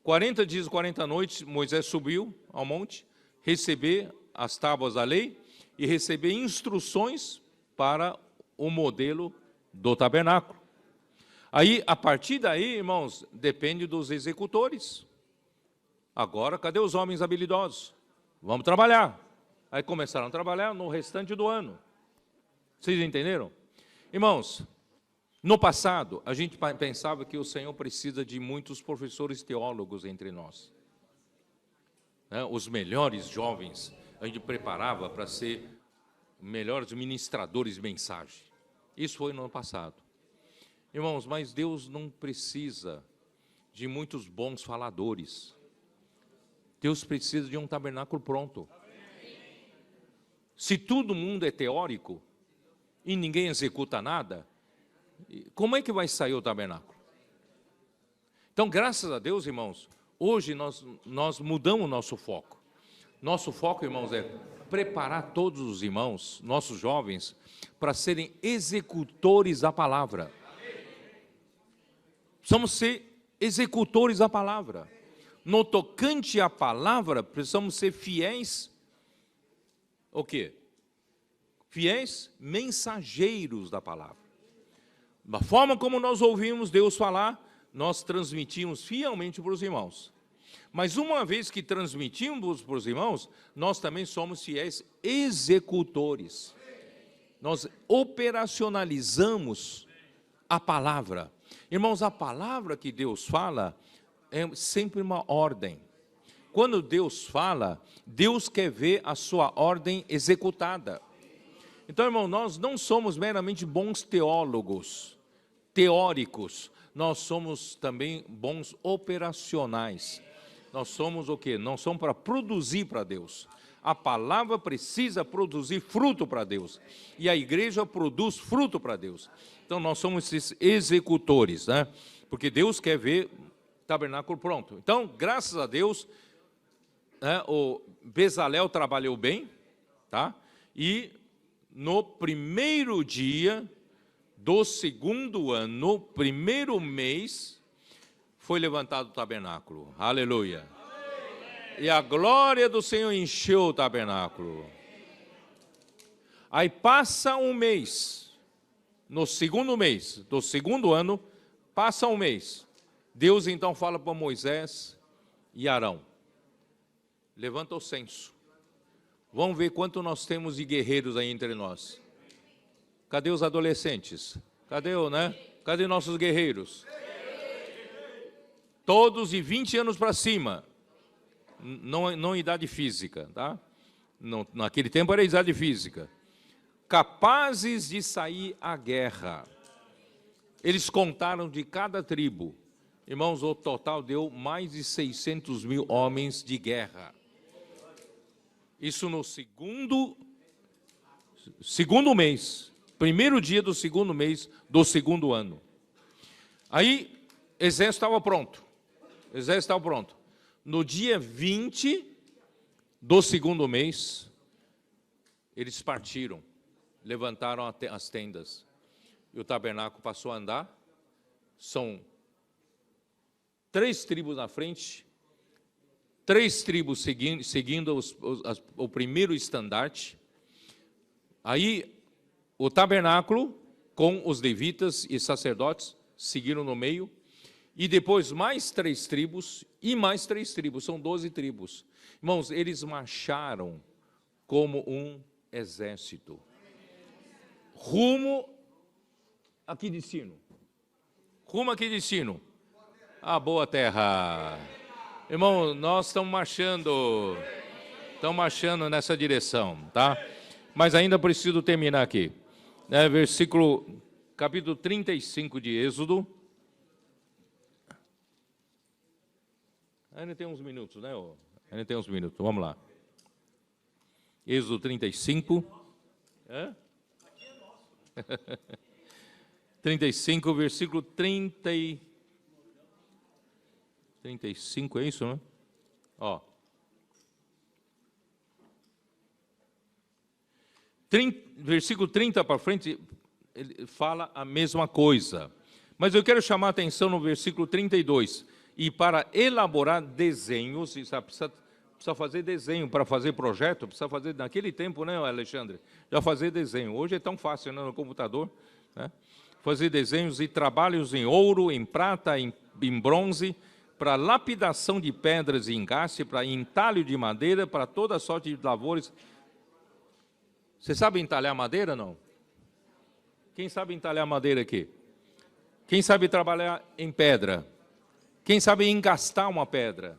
Speaker 2: 40 dias e 40 noites, Moisés subiu ao monte, receber as tábuas da lei e receber instruções para o modelo do tabernáculo. Aí, a partir daí, irmãos, depende dos executores. Agora, cadê os homens habilidosos? Vamos trabalhar. Aí começaram a trabalhar no restante do ano. Vocês entenderam? Irmãos, no passado, a gente pensava que o Senhor precisa de muitos professores teólogos entre nós. Os melhores jovens, a gente preparava para ser melhores ministradores de mensagem. Isso foi no ano passado. Irmãos, mas Deus não precisa de muitos bons faladores. Deus precisa de um tabernáculo pronto. Se todo mundo é teórico e ninguém executa nada, como é que vai sair o tabernáculo? Então, graças a Deus, irmãos, hoje nós mudamos o nosso foco. Nosso foco, irmãos, é preparar todos os irmãos, nossos jovens, para serem executores da palavra. Precisamos ser executores da palavra. No tocante à palavra, precisamos ser fiéis, o quê? Fiéis mensageiros da palavra. Da forma como nós ouvimos Deus falar, nós transmitimos fielmente para os irmãos. Mas uma vez que transmitimos para os irmãos, nós também somos fiéis executores. Nós operacionalizamos a palavra. Irmãos, a palavra que Deus fala é sempre uma ordem. Quando Deus fala, Deus quer ver a sua ordem executada. Então, irmão, nós não somos meramente bons teólogos, teóricos. Nós somos também bons operacionais. Nós somos o quê? Nós somos para produzir para Deus. A palavra precisa produzir fruto para Deus. E a igreja produz fruto para Deus. Então, nós somos esses executores, né? Porque Deus quer ver o tabernáculo pronto. Então, graças a Deus, né, o Bezalel trabalhou bem, tá? E no primeiro dia do segundo ano, primeiro mês, foi levantado o tabernáculo. Aleluia. E a glória do Senhor encheu o tabernáculo. Aí passa um mês, no segundo mês do segundo ano, passa um mês. Deus então fala para Moisés e Arão: levanta o censo. Vamos ver quanto nós temos de guerreiros aí entre nós. Cadê os adolescentes? Cadê nossos guerreiros? Todos de 20 anos para cima. Não idade física, tá? Não, naquele tempo era idade física. Capazes de sair à guerra. Eles contaram de cada tribo. Irmãos, o total deu mais de 600 mil homens de guerra. Isso no segundo mês, primeiro dia do segundo mês do segundo ano. Aí, o exército estava pronto. O exército estava pronto. No dia 20 do segundo mês, eles partiram, levantaram as tendas. E o tabernáculo passou a andar. São 3 tribos na frente, 3 tribos seguindo o primeiro estandarte. Aí, o tabernáculo, com os levitas e sacerdotes, seguiram no meio. E depois mais 3 tribos e mais 3 tribos. São 12 tribos. Irmãos, eles marcharam como um exército. Rumo a que destino? Rumo a que destino? A boa terra. Irmão, nós estamos marchando nessa direção, tá? Mas ainda preciso terminar aqui. Capítulo 35 de Êxodo. Ainda tem uns minutos, né? Ainda tem uns minutos, vamos lá. Êxodo 35. 35, versículo 35, é isso, né? Ó. 30, versículo 30 para frente, ele fala a mesma coisa. Mas eu quero chamar a atenção no versículo 32. E para elaborar desenhos, precisa fazer desenho, para fazer projeto, precisa fazer, naquele tempo, né, Alexandre? Já fazer desenho. Hoje é tão fácil, né, no computador, né? Fazer desenhos e trabalhos em ouro, em prata, em bronze, para lapidação de pedras e engaste, para entalho de madeira, para toda sorte de lavores. Você sabe entalhar madeira, não? Quem sabe entalhar madeira aqui? Quem sabe trabalhar em pedra? Quem sabe engastar uma pedra?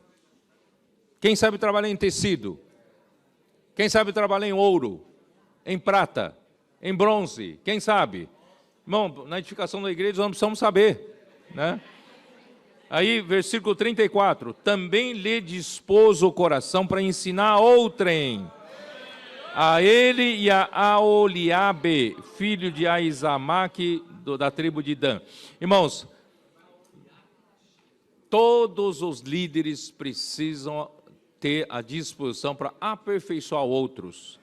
Speaker 2: Quem sabe trabalhar em tecido? Quem sabe trabalhar em ouro? Em prata? Em bronze? Quem sabe? Irmão, na edificação da igreja nós precisamos saber, né? Aí, versículo 34. Também lhe dispôs o coração para ensinar a outrem, a ele e a Aoliabe, filho de Aizamaque, da tribo de Dan. Irmãos, todos os líderes precisam ter a disposição para aperfeiçoar outros.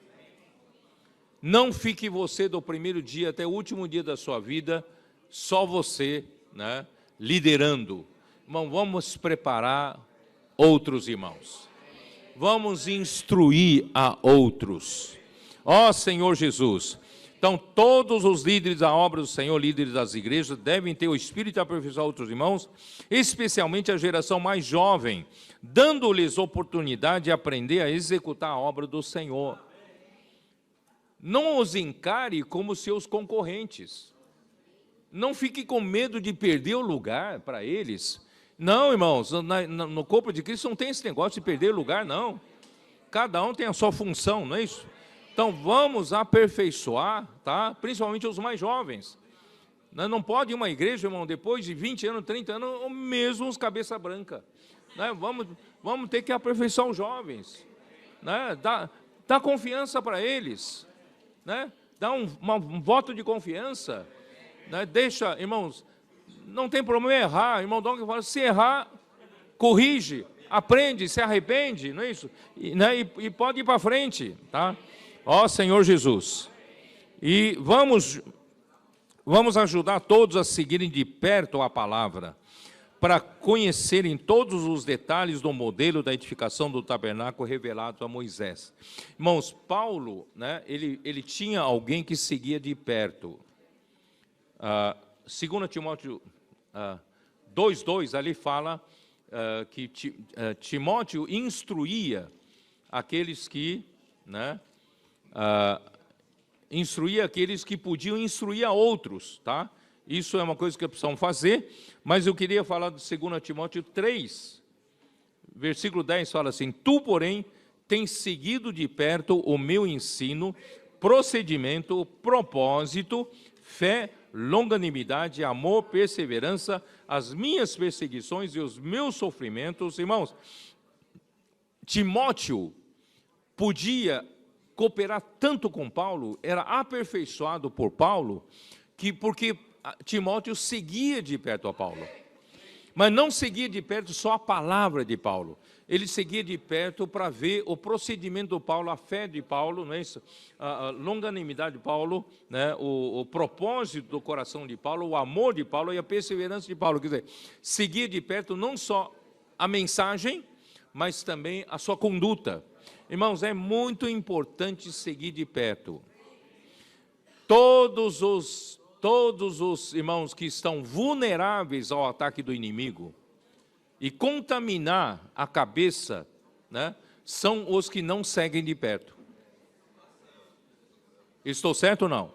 Speaker 2: Não fique você do primeiro dia até o último dia da sua vida, só você, né, liderando. Irmão, vamos preparar outros irmãos. Vamos instruir a outros. Ó Senhor Jesus. Então, todos os líderes da obra do Senhor, líderes das igrejas, devem ter o espírito de aperfeiçoar outros irmãos, especialmente a geração mais jovem, dando-lhes oportunidade de aprender a executar a obra do Senhor. Não os encare como seus concorrentes. Não fique com medo de perder o lugar para eles. Não, irmãos, no corpo de Cristo não tem esse negócio de perder lugar, não. Cada um tem a sua função, não é isso? Então, vamos aperfeiçoar, tá? Principalmente os mais jovens. Não pode uma igreja, irmão, depois de 20 anos, 30 anos, mesmo os cabeça branca. Né? Vamos ter que aperfeiçoar os jovens. Né? Dá confiança para eles. Né? Dá um voto de confiança. Né? Deixa, irmãos, não tem problema errar. Irmão Dom fala, se errar, corrige, aprende, se arrepende, não é isso? E pode ir para frente, tá? Ó Senhor Jesus. E vamos ajudar todos a seguirem de perto a palavra, para conhecerem todos os detalhes do modelo da edificação do tabernáculo revelado a Moisés. Irmãos, Paulo, né, ele tinha alguém que seguia de perto. 2 Timóteo 2:2, ali fala que Timóteo instruía aqueles que, né, instruía aqueles que podiam instruir a outros, tá? Isso é uma coisa que precisamos fazer, mas eu queria falar de 2 Timóteo 3, versículo 10, fala assim, tu, porém, tens seguido de perto o meu ensino, procedimento, propósito, fé, longanimidade, amor, perseverança, as minhas perseguições e os meus sofrimentos. Irmãos, Timóteo podia cooperar tanto com Paulo, era aperfeiçoado por Paulo, porque Timóteo seguia de perto a Paulo. Mas não seguia de perto só a palavra de Paulo. Ele seguia de perto para ver o procedimento de Paulo, a fé de Paulo, não é isso? A longanimidade de Paulo, né? O propósito do coração de Paulo, o amor de Paulo e a perseverança de Paulo. Quer dizer, seguia de perto não só a mensagem, mas também a sua conduta. Irmãos, é muito importante seguir de perto. Todos os irmãos que estão vulneráveis ao ataque do inimigo e contaminar a cabeça, né, são os que não seguem de perto. Estou certo ou não?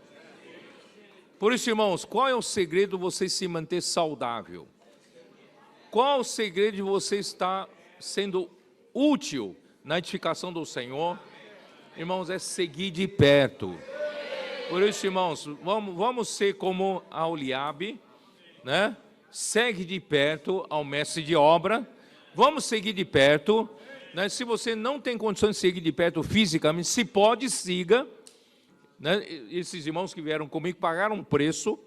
Speaker 2: Por isso, irmãos, qual é o segredo de você se manter saudável? Qual o segredo de você estar sendo útil na edificação do Senhor? Irmãos, é seguir de perto. Por isso, irmãos, vamos ser como a Oliabe, né? Segue de perto ao mestre de obra. Vamos seguir de perto, né? Se você não tem condições de seguir de perto fisicamente, se pode, siga, né? Esses irmãos que vieram comigo pagaram um preço,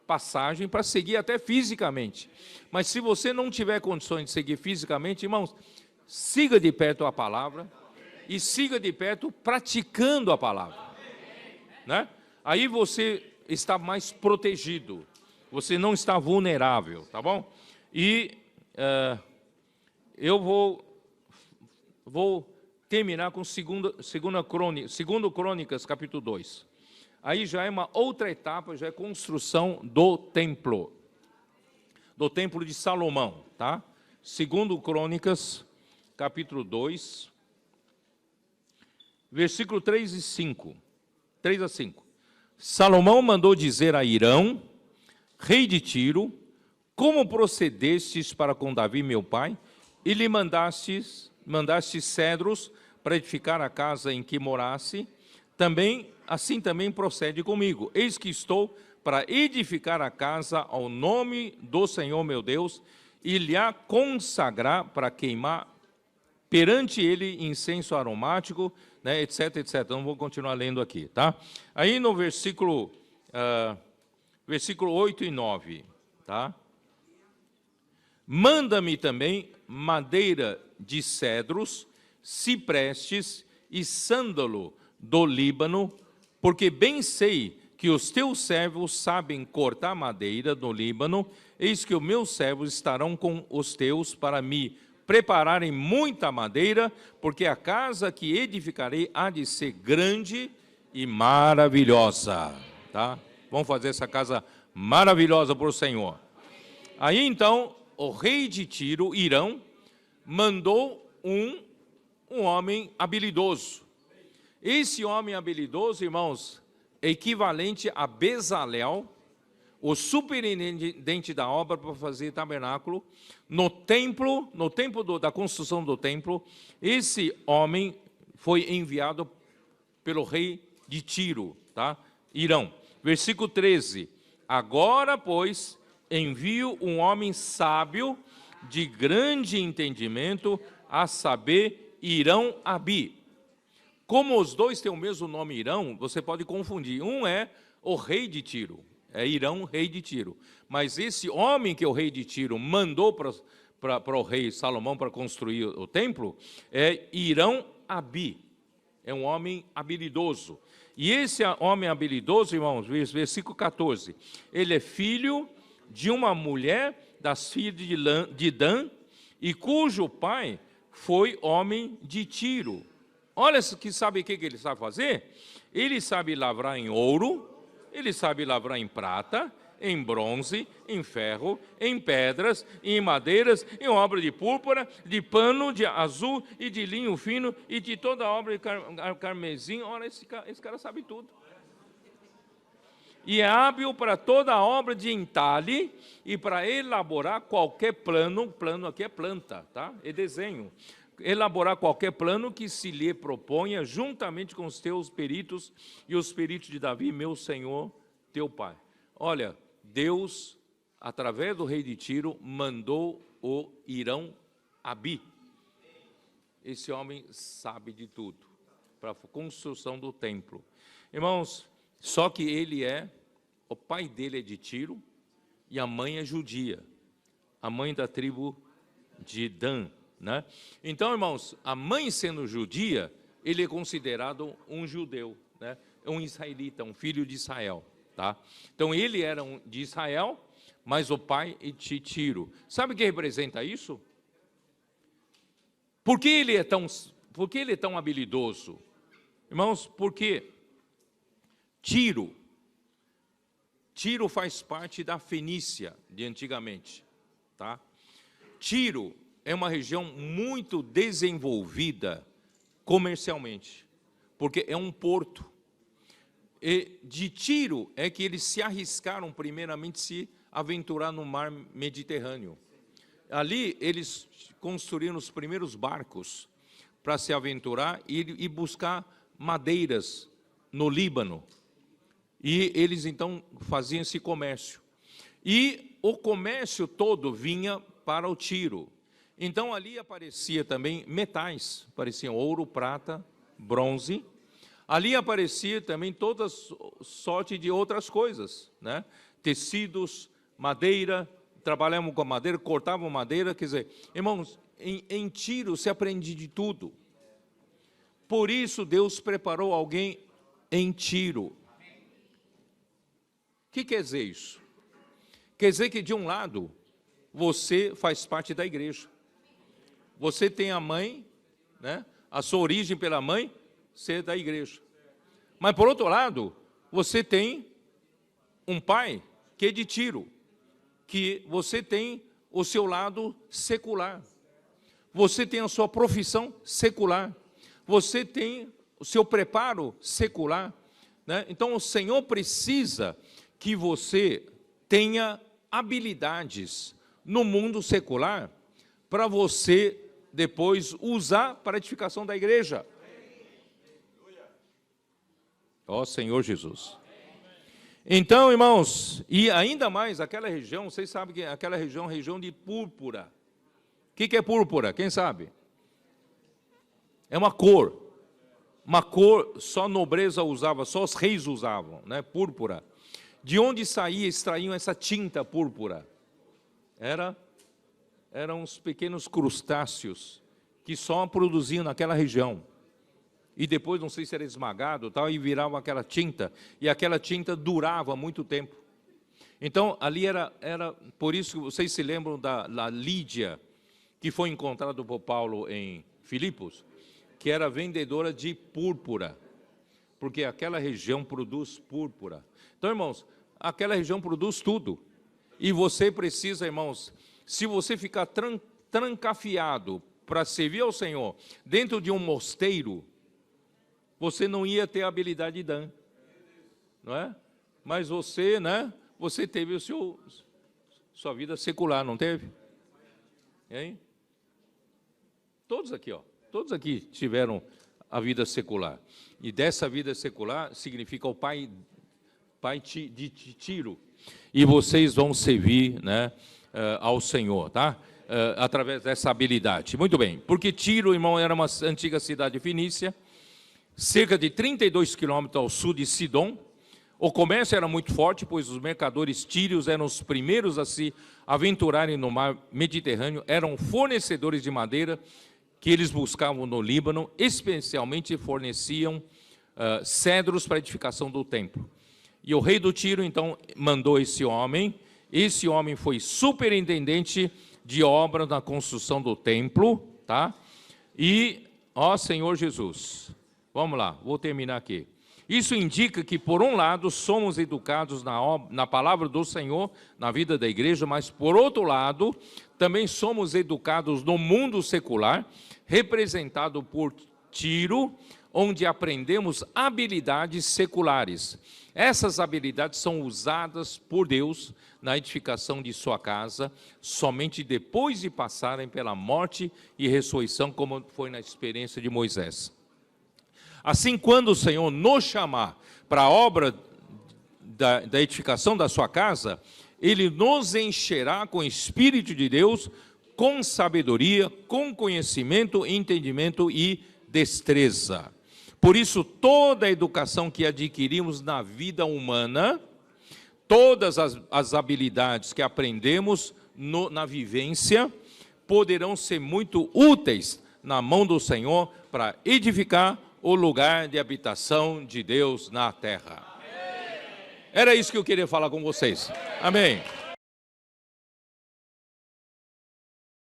Speaker 2: passagem, para seguir até fisicamente. Mas se você não tiver condições de seguir fisicamente, irmãos, siga de perto a palavra e siga de perto praticando a palavra, né? Aí você está mais protegido, você não está vulnerável, tá bom? E eu vou terminar com 2 Crônicas, capítulo 2. Aí já é uma outra etapa, já é construção do templo de Salomão, tá? 2 Crônicas, capítulo 2, versículo 3 e 5. 3 a 5. Salomão mandou dizer a Hirão, rei de Tiro, como procedestes para com Davi, meu pai, e lhe mandaste cedros para edificar a casa em que morasse, assim também procede comigo. Eis que estou para edificar a casa ao nome do Senhor meu Deus, e lhe a consagrar para queimar perante ele incenso aromático, né, etc, etc. Não vou continuar lendo aqui, tá? Aí no versículo 8 e 9, tá? Manda-me também madeira de cedros, ciprestes e sândalo do Líbano, porque bem sei que os teus servos sabem cortar madeira do Líbano, eis que os meus servos estarão com os teus para me prepararem muita madeira, porque a casa que edificarei há de ser grande e maravilhosa, tá? Vamos fazer essa casa maravilhosa para o Senhor. Aí então, o rei de Tiro, Hirão, mandou um homem habilidoso. Esse homem habilidoso, irmãos, é equivalente a Bezalel, o superintendente da obra para fazer tabernáculo, no templo da construção do templo. Esse homem foi enviado pelo rei de Tiro, tá? Hirão. Versículo 13. Agora, pois, envio um homem sábio, de grande entendimento, a saber, Hirão-Abi. Como os dois têm o mesmo nome, Hirão, você pode confundir. Um é o rei de Tiro. É Hirão, rei de Tiro. Mas esse homem que o rei de Tiro mandou para o rei Salomão para construir o templo é Hirão-Abi. É um homem habilidoso. E esse homem habilidoso, irmãos, versículo 14, ele é filho de uma mulher das filhas de Dan, e cujo pai foi homem de Tiro. Olha, sabe o que ele sabe fazer? Ele sabe lavrar em ouro, ele sabe lavrar em prata, em bronze, em ferro, em pedras, em madeiras, em obra de púrpura, de pano, de azul e de linho fino e de toda obra de carmesim. Olha, esse cara sabe tudo. E é hábil para toda a obra de entalhe e para elaborar qualquer plano aqui é planta, tá? É desenho. Elaborar qualquer plano que se lhe proponha, juntamente com os teus peritos e os peritos de Davi, meu senhor, teu pai. Olha, Deus, através do rei de Tiro, mandou o Hirão-Abi. Esse homem sabe de tudo. para a construção do templo. Irmãos, só que o pai dele é de Tiro e a mãe é judia, a mãe da tribo de Dan, né? Então, irmãos, a mãe sendo judia, ele é considerado um judeu, né? Um israelita, um filho de Israel, tá? Então, ele era de Israel, mas o pai é de Tiro. Sabe o que representa isso? Por que ele é tão habilidoso? Irmãos, porque Tiro faz parte da Fenícia de antigamente, tá? Tiro é uma região muito desenvolvida comercialmente, porque é um porto. E de Tiro é que eles se arriscaram primeiramente se aventurar no mar Mediterrâneo. Ali eles construíram os primeiros barcos para se aventurar e buscar madeiras no Líbano. E eles então faziam esse comércio. E o comércio todo vinha para o Tiro. Então ali aparecia também metais, apareciam ouro, prata, bronze. Ali aparecia também toda sorte de outras coisas, né? Tecidos, madeira, trabalhavam com madeira, cortavam madeira, quer dizer, irmãos, em Tiro se aprende de tudo. Por isso Deus preparou alguém em Tiro. O que quer dizer isso? Quer dizer que de um lado, você faz parte da igreja. Você tem a mãe, né? A sua origem pela mãe, você é da igreja. Mas por outro lado, você tem um pai que é de Tiro, que você tem o seu lado secular. Você tem a sua profissão secular. Você tem o seu preparo secular, né? Então o Senhor precisa que você tenha habilidades no mundo secular para você depois usar para a edificação da igreja. Ó Senhor Jesus. Então, irmãos, e ainda mais aquela região, vocês sabem que aquela região é região de púrpura. O que é púrpura? Quem sabe? É uma cor só a nobreza usava, só os reis usavam, né? Púrpura. De onde extraíam essa tinta púrpura? Eram uns pequenos crustáceos que só produziam naquela região. E depois, não sei se era esmagado, tal, e virava aquela tinta, e aquela tinta durava muito tempo. Então, ali era por isso que vocês se lembram da Lídia, que foi encontrada por Paulo em Filipos, que era vendedora de púrpura, porque aquela região produz púrpura. Então, irmãos, aquela região produz tudo. E você precisa, irmãos, se você ficar trancafiado para servir ao Senhor dentro de um mosteiro, você não ia ter a habilidade de Dan, não é? Mas você, né? Você teve sua vida secular, não teve? Hein? Todos aqui tiveram a vida secular. E dessa vida secular significa o pai de Tiro. E vocês vão servir, né, ao Senhor, tá? Através dessa habilidade. Muito bem, porque Tiro, irmão, era uma antiga cidade fenícia, cerca de 32 quilômetros ao sul de Sidom. O comércio era muito forte, pois os mercadores tírios eram os primeiros a se aventurarem no mar Mediterrâneo, eram fornecedores de madeira que eles buscavam no Líbano, especialmente forneciam cedros para a edificação do templo. E o rei do Tiro, então, mandou esse homem foi superintendente de obra na construção do templo, tá? E, ó Senhor Jesus, vamos lá, vou terminar aqui. Isso indica que, por um lado, somos educados na palavra do Senhor, na vida da igreja, mas, por outro lado, também somos educados no mundo secular, representado por Tiro, onde aprendemos habilidades seculares. Essas habilidades são usadas por Deus na edificação de sua casa, somente depois de passarem pela morte e ressurreição, como foi na experiência de Moisés. Assim, quando o Senhor nos chamar para a obra da edificação da sua casa, Ele nos encherá com o Espírito de Deus, com sabedoria, com conhecimento, entendimento e destreza. Por isso, toda a educação que adquirimos na vida humana, todas as habilidades que aprendemos na vivência, poderão ser muito úteis na mão do Senhor para edificar o lugar de habitação de Deus na terra. Era isso que eu queria falar com vocês. Amém.